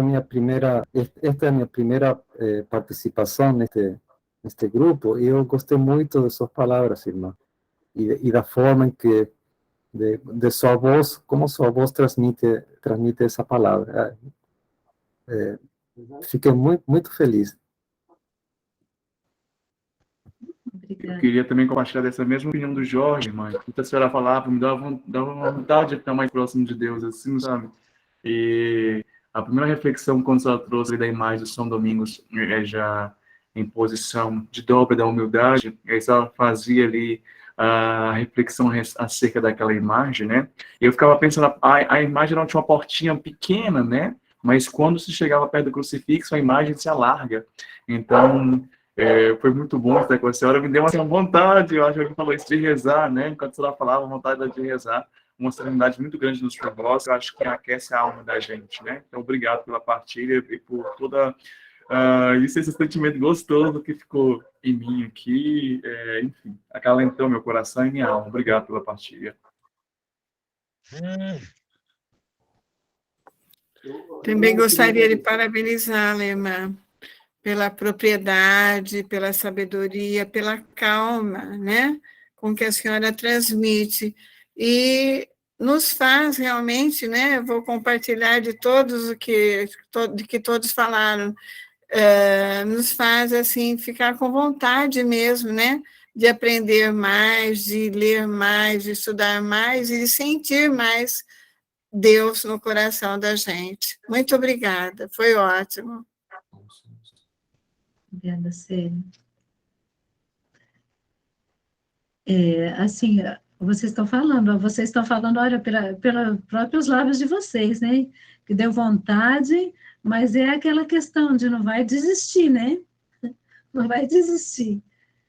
minha primeira, esta é a minha primeira participação neste grupo, e eu gostei muito de suas palavras, irmã. E da forma em que, de sua voz, como sua voz transmite essa palavra. Fiquei muito, muito feliz. Eu queria também compartilhar dessa mesma opinião do Jorge, irmã. Muita senhora falava, me dava uma vontade de ficar mais próximo de Deus, assim, sabe? E a primeira reflexão, quando ela trouxe da imagem de São Domingos, já em posição de dobra da humildade, ela fazia ali a reflexão acerca daquela imagem, né? Eu ficava pensando, a imagem não tinha uma portinha pequena, né? Mas quando se chegava perto do crucifixo, a imagem se alarga. Então, foi muito bom estar com a senhora. Me deu uma vontade, eu acho que falou isso, de rezar, né? Enquanto a senhora falava, vontade de rezar. Uma serenidade muito grande nos propósitos, eu acho que aquece a alma da gente, né? Então, obrigado pela partilha e por toda... esse sentimento gostoso que ficou em mim aqui, enfim, acalentou meu coração e minha alma. Obrigado pela partilha. Também gostaria de parabenizá-la, irmã, pela propriedade, pela sabedoria, pela calma, né, com que a senhora transmite. E nos faz realmente, né, vou compartilhar de todos que todos falaram, nos faz, assim, ficar com vontade mesmo, né, de aprender mais, de ler mais, de estudar mais e de sentir mais Deus no coração da gente. Muito obrigada, foi ótimo. Obrigada, Célia. Assim, vocês estão falando, olha, pelos próprios lábios de vocês, né, que deu vontade, mas é aquela questão de não vai desistir, né? Não vai desistir.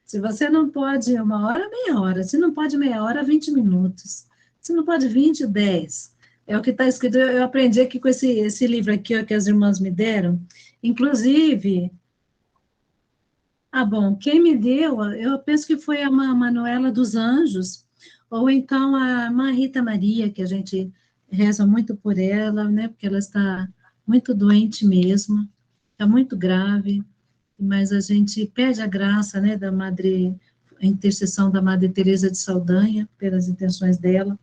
Se você não pode 1 hora, meia hora. Se não pode meia hora, 20 minutos. Se não pode 20, 10. É o que está escrito. Eu aprendi aqui com esse livro aqui, ó, que as irmãs me deram. Inclusive, bom, quem me deu, eu penso que foi a Manuela dos Anjos, ou então a Rita Maria, que a gente reza muito por ela, né? Porque ela está muito doente mesmo, está muito grave, mas a gente pede a graça, né, da Madre, a intercessão da Madre Teresa de Saldanha, pelas intenções dela.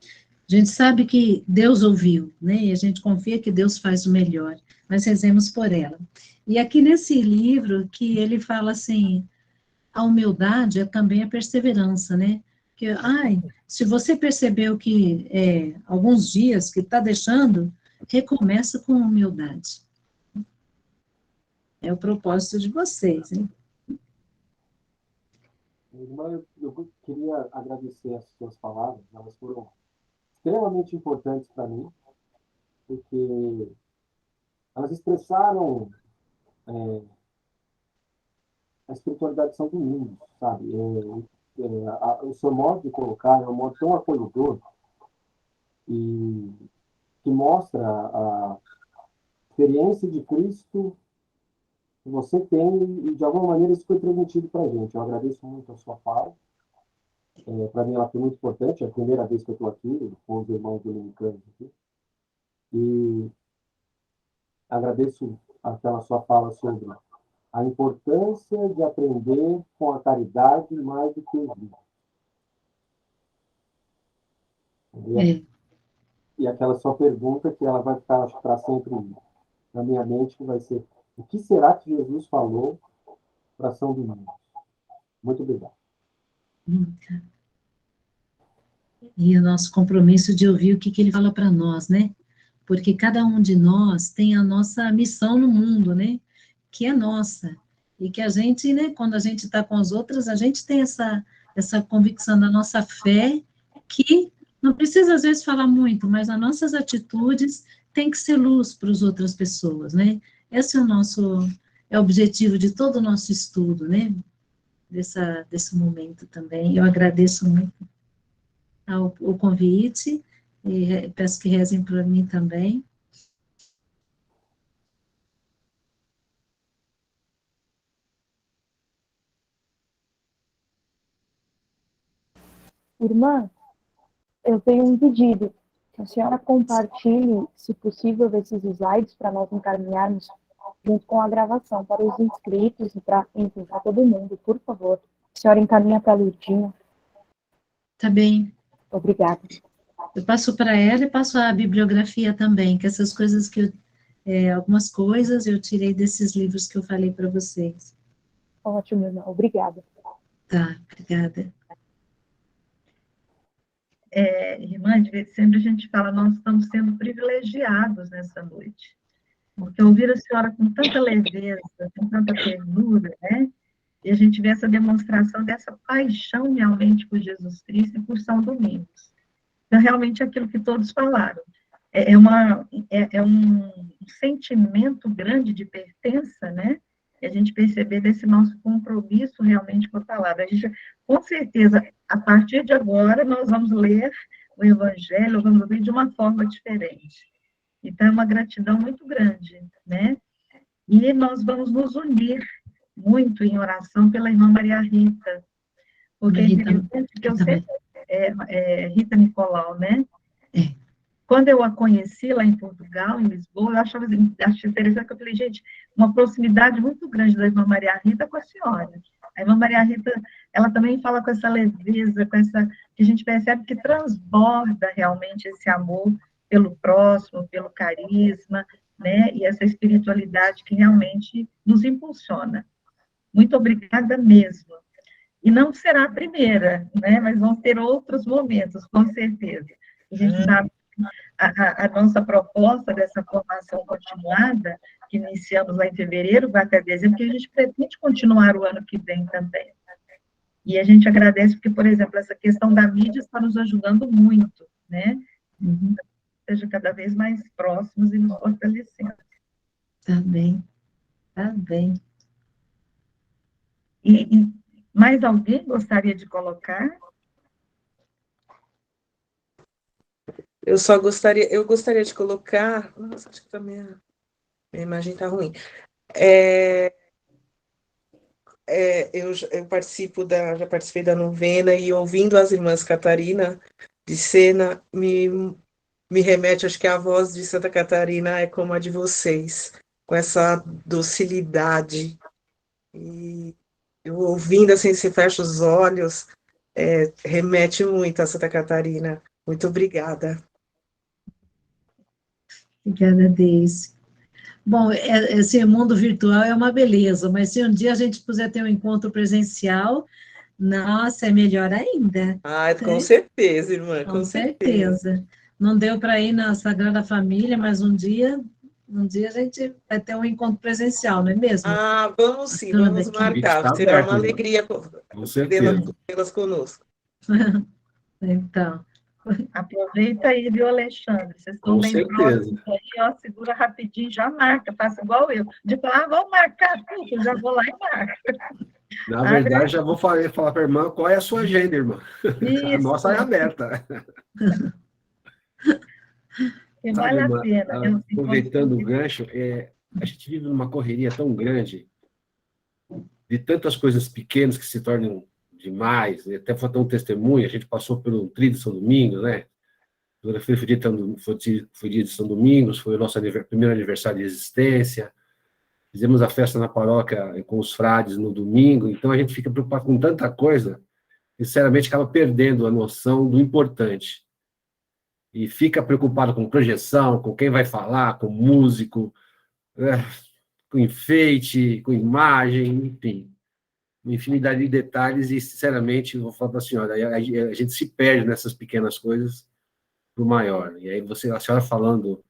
A gente sabe que Deus ouviu, né, e a gente confia que Deus faz o melhor, mas rezemos por ela. E aqui nesse livro, que ele fala assim, a humildade é também a perseverança, né, que, se você percebeu que alguns dias que está deixando, recomeça com humildade. É o propósito de vocês, hein? Irmã, eu queria agradecer as suas palavras, elas foram extremamente importantes para mim, porque elas expressaram a espiritualidade de São Domingos, sabe? O seu modo de colocar é um modo tão acolhedor e que mostra a experiência de Cristo que você tem e, de alguma maneira, isso foi transmitido para a gente. Eu agradeço muito a sua fala. Para mim, ela foi muito importante. É a primeira vez que eu estou aqui com os irmãos dominicanos aqui. E agradeço aquela sua fala sobre a importância de aprender com a caridade mais do que os livros. E aquela sua pergunta que ela vai ficar, acho, para sempre na minha mente, que vai ser: o que será que Jesus falou para São Domingos? Muito obrigado. E o nosso compromisso de ouvir o que ele fala para nós, né? Porque cada um de nós tem a nossa missão no mundo, né? Que é nossa. E que a gente, né, quando a gente está com as outras, a gente tem essa convicção da nossa fé, que não precisa, às vezes, falar muito, mas as nossas atitudes têm que ser luz para as outras pessoas, né? Esse é o objetivo de todo o nosso estudo, né? Desse momento também. Eu agradeço muito o convite, e peço que rezem por mim também. Irmã, eu tenho um pedido, que a senhora compartilhe, se possível, esses slides para nós encaminharmos junto com a gravação para os inscritos e para todo mundo, por favor. A senhora encaminha para a Lourdinha. Tá bem. Obrigada. Eu passo para ela e passo a bibliografia também, que essas coisas que algumas coisas eu tirei desses livros que eu falei para vocês. Ótimo, irmã. Obrigada. Tá, obrigada. Irmã, de vez em sempre a gente fala, nós estamos sendo privilegiados nessa noite, porque ouvir a senhora com tanta leveza, com tanta ternura, né? E a gente vê essa demonstração dessa paixão realmente por Jesus Cristo e por São Domingos. Então, realmente, aquilo que todos falaram, é um sentimento grande de pertença, né? E a gente perceber desse nosso compromisso realmente com a palavra. A gente, com certeza, a partir de agora, nós vamos ler o Evangelho, vamos ler de uma forma diferente. Então, é uma gratidão muito grande, né? E nós vamos nos unir muito em oração pela irmã Maria Rita, porque que eu sempre... Rita Nicolau, né? Quando eu a conheci lá em Portugal, em Lisboa, eu achava interessante, que eu falei, gente, uma proximidade muito grande da irmã Maria Rita com a senhora. A irmã Maria Rita, ela também fala com essa leveza, que a gente percebe que transborda realmente esse amor pelo próximo, pelo carisma, né? E essa espiritualidade que realmente nos impulsiona. Muito obrigada mesmo. E não será a primeira, né? Mas vão ter outros momentos, com certeza. A gente sabe a nossa proposta dessa formação continuada, que iniciamos lá em fevereiro, vai até dezembro, que a gente pretende continuar o ano que vem também. E a gente agradece porque, por exemplo, essa questão da mídia está nos ajudando muito, né? Seja cada vez mais próximos e nos fortalecendo. Tá bem. Tá bem. E mais alguém gostaria de colocar? Eu gostaria de colocar... Nossa, acho que também a imagem está ruim. Eu já participei da novena, e ouvindo as irmãs Catarina de Sena, me remete, acho que a voz de Santa Catarina é como a de vocês, com essa docilidade. E eu ouvindo assim, você fecha os olhos, remete muito a Santa Catarina. Muito obrigada. Obrigada, Deise. Bom, esse mundo virtual é uma beleza, mas se um dia a gente puder ter um encontro presencial, nossa, é melhor ainda. Ah, com certeza, irmã, com certeza. Não deu para ir na Sagrada Família, mas um dia a gente vai ter um encontro presencial, não é mesmo? Ah, vamos sim, vamos marcar. Será uma alegria tê-las conosco. Então. Aproveita aí, viu, Alexandre? Vocês estão bem próximos aí, ó, segura rapidinho, já marca, faça igual eu. De falar, vamos marcar tudo, eu já vou lá e marco. Na verdade, já vou falar para a irmã qual é a sua agenda, irmã. Isso. A nossa é aberta. E vale a pena. Aproveitando o gancho, a gente vive numa correria tão grande, de tantas coisas pequenas que se tornam demais, até foi um testemunho, a gente passou pelo Tríduo de São Domingos, né? Foi dia de São Domingos, foi o nosso primeiro aniversário de existência, fizemos a festa na paróquia com os frades no domingo, então a gente fica preocupado com tanta coisa, sinceramente acaba perdendo a noção do importante. E fica preocupado com projeção, com quem vai falar, com músico, com enfeite, com imagem, enfim. Uma infinidade de detalhes e, sinceramente, eu vou falar para a senhora, a gente se perde nessas pequenas coisas para o maior. E aí a senhora falando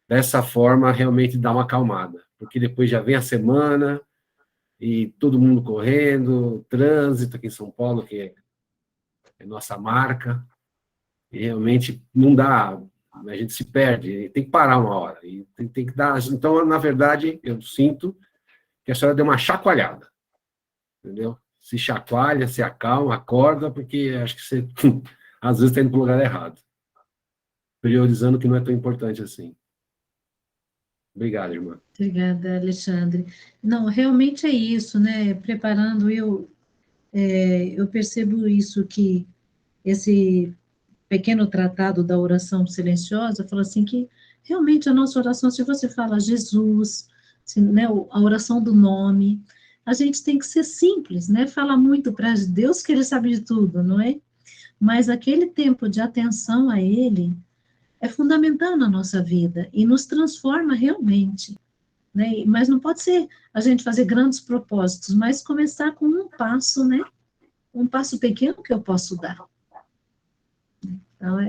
dessa forma realmente dá uma acalmada, porque depois já vem a semana e todo mundo correndo, trânsito aqui em São Paulo, que é nossa marca, e realmente não dá, a gente se perde, tem que parar uma hora, e tem que dar. Então, na verdade, eu sinto que a senhora deu uma chacoalhada. Entendeu? Se chacoalha, se acalma, acorda, porque acho que você, às vezes, está indo para o lugar errado. Priorizando o que não é tão importante assim. Obrigado, irmã. Obrigada, Alexandre. Não, realmente é isso, né? Preparando, eu percebo isso, que esse pequeno tratado da oração silenciosa fala assim que, realmente, a nossa oração, se você fala Jesus, né, a oração do nome, a gente tem que ser simples, né? Fala muito para Deus que Ele sabe de tudo, não é? Mas aquele tempo de atenção a Ele é fundamental na nossa vida e nos transforma realmente, né? Mas não pode ser a gente fazer grandes propósitos, mas começar com um passo, né? Um passo pequeno que eu posso dar.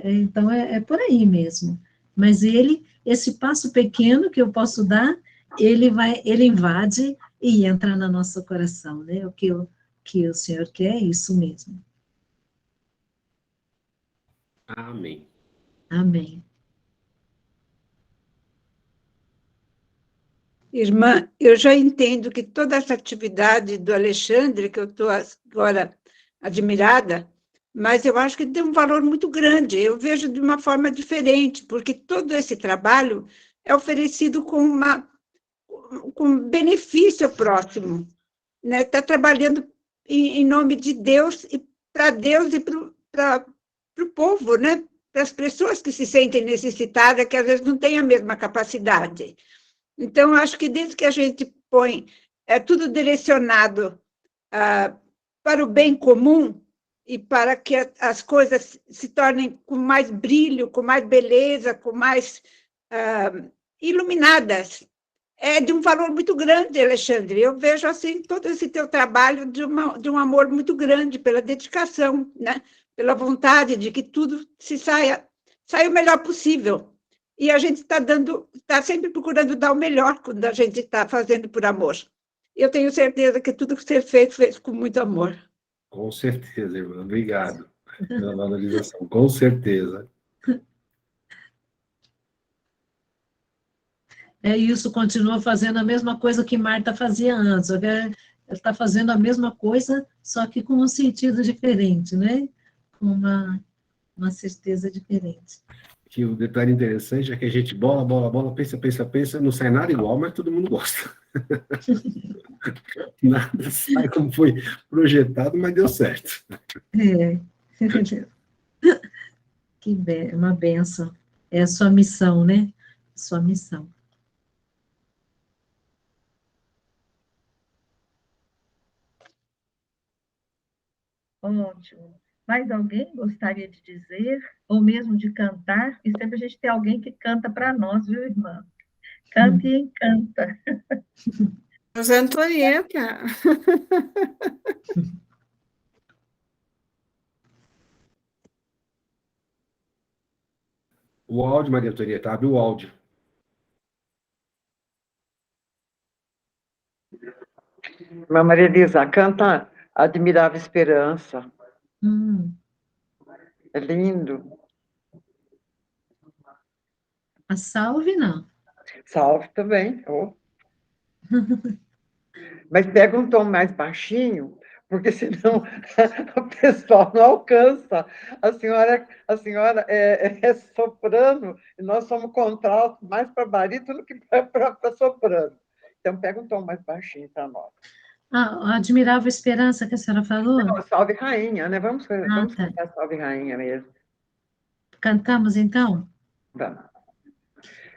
Então é por aí mesmo. Mas esse passo pequeno que eu posso dar, ele invade e entra no nosso coração, né? O que o Senhor quer é isso mesmo. Amém. Amém. Irmã, eu já entendo que toda essa atividade do Alexandre, que eu estou agora admirada, mas eu acho que tem um valor muito grande. Eu vejo de uma forma diferente, porque todo esse trabalho é oferecido com benefício próximo, né? Está trabalhando em nome de Deus e para Deus e para o povo, né? Para as pessoas que se sentem necessitadas, que às vezes não têm a mesma capacidade. Então, acho que desde que a gente põe tudo direcionado para o bem comum e para que as coisas se tornem com mais brilho, com mais beleza, com mais iluminadas, é de um valor muito grande, Alexandre. Eu vejo assim todo esse teu trabalho de um amor muito grande pela dedicação, né? Pela vontade de que tudo saia o melhor possível. E a gente está sempre procurando dar o melhor quando a gente está fazendo por amor. Eu tenho certeza que tudo que você fez com muito amor. Com certeza, irmã. Obrigado pela valorização. Com certeza. Isso, continua fazendo a mesma coisa que Marta fazia antes. Ela está fazendo a mesma coisa, só que com um sentido diferente, né? Com uma certeza diferente. Que o detalhe interessante é que a gente bola, pensa, não sai nada igual, mas todo mundo gosta. Nada sai como foi projetado, mas deu certo. Uma benção. É a sua missão, né? Sua missão. Ótimo. Mais alguém gostaria de dizer, ou mesmo de cantar? E sempre a gente tem alguém que canta para nós, viu, irmã? Canta e encanta. Rosa Antonieta. O áudio, Maria Antonieta, abre o áudio. Irmã Maria Elisa, canta Admirável Esperança. É lindo. A salve, não. Salve também. Oh. Mas pega um tom mais baixinho, porque senão o pessoal não alcança. A senhora é soprano, e nós somos contralto mais para barítono que para soprano. Então, pega um tom mais baixinho para nós. A Admirável Esperança que a senhora falou? Não, Salve Rainha, né? Vamos cantar Salve Rainha mesmo. Cantamos, então? Vamos.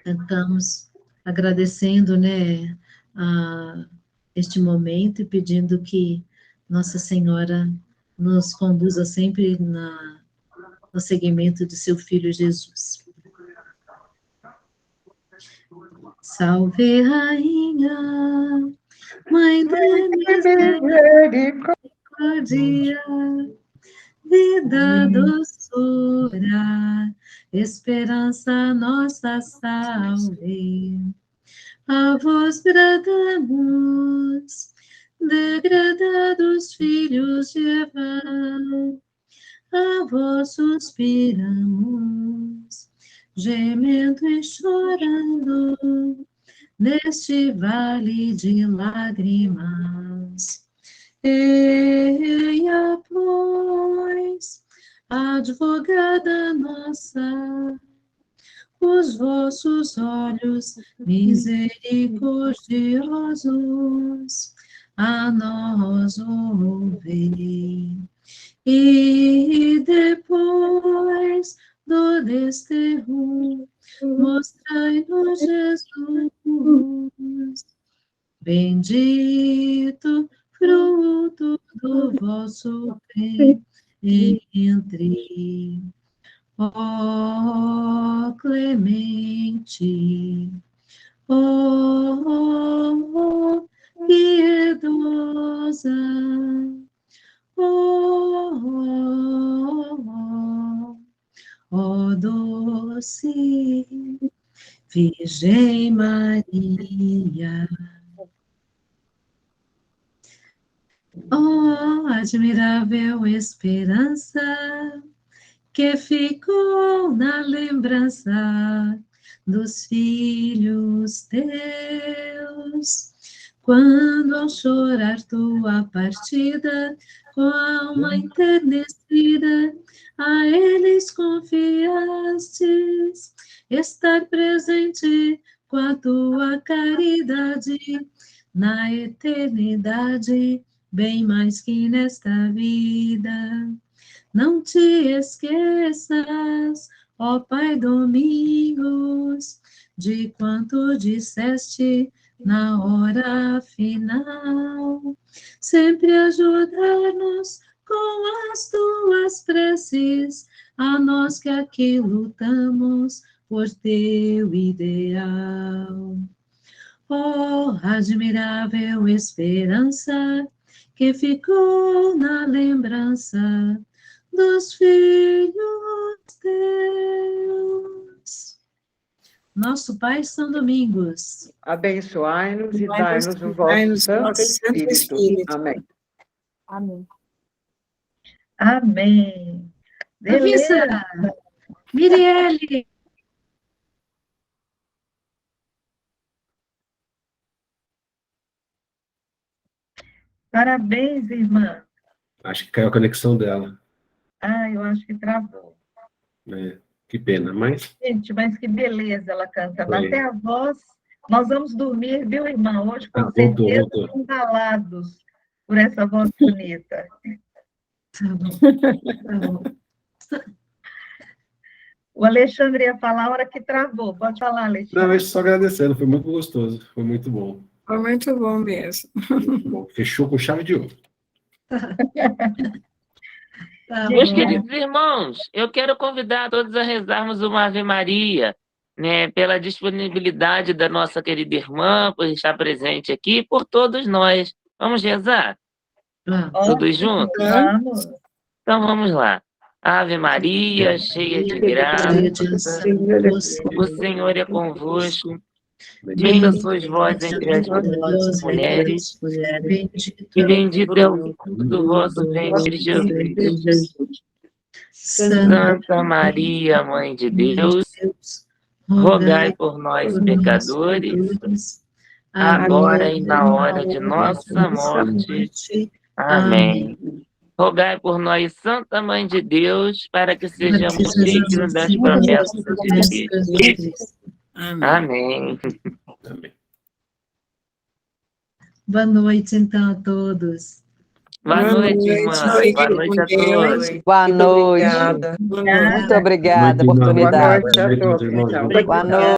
Cantamos, agradecendo, né, este momento e pedindo que Nossa Senhora nos conduza sempre no seguimento de seu Filho Jesus. Salve, Rainha, Mãe da misericórdia, vida, doçura, esperança nossa salve. A vós bradamos, degradados filhos de Eva, a vós suspiramos, gemendo e chorando, neste vale de lágrimas. Eia, pois, advogada nossa, os vossos olhos misericordiosos a nós ouvei. E depois do desterro, mostrai-nos Jesus, bendito fruto do vosso ventre. Ó clemente, ó piedosa, ó doce Virgem Maria. Ó admirável esperança, que ficou na lembrança dos filhos teus, quando ao chorar tua partida, com a alma enternecida, a eles confiastes estar presente com a tua caridade na eternidade, bem mais que nesta vida. Não te esqueças, ó Pai Domingos, de quanto disseste na hora final. Sempre ajudar-nos com as tuas preces, a nós que aqui lutamos por teu ideal. Ó admirável esperança, que ficou na lembrança dos filhos teus. Nosso Pai São Domingos, abençoai-nos e dai-nos o vosso Santo Espírito. Amém. Amém. Amém. Beleza. Mirielle. Parabéns, irmã. Acho que caiu a conexão dela. Eu acho que travou. Que pena, mas... Gente, mas que beleza ela canta. Foi. Até a voz. Nós vamos dormir, viu, irmã? Hoje, com certeza, voltou. embalados por essa voz bonita. O Alexandre ia falar a hora que travou. Pode falar, Alexandre. Não, eu só agradecendo. Foi muito gostoso. Foi muito bom. Foi muito bom mesmo. Muito bom. Fechou com chave de ouro. Meus queridos irmãos, eu quero convidar todos a rezarmos uma Ave Maria, né, pela disponibilidade da nossa querida irmã, por estar presente aqui, por todos nós. Vamos rezar? Todos juntos? Vamos. Então vamos lá. Ave Maria, cheia de graça, o Senhor é convosco. Bendita sois vós entre as mulheres, e bendito é o fruto do vosso ventre, Jesus. Santa Maria, Mãe de Deus, rogai por nós, pecadores, agora e na hora de nossa morte. Amém. Rogai por nós, Santa Mãe de Deus, para que sejamos dignos das promessas de Deus. Amém. Boa noite, então, a todos. Boa noite, irmã. Boa noite a todos. Boa noite. Muito obrigada pela oportunidade. Boa noite a todos. Boa noite.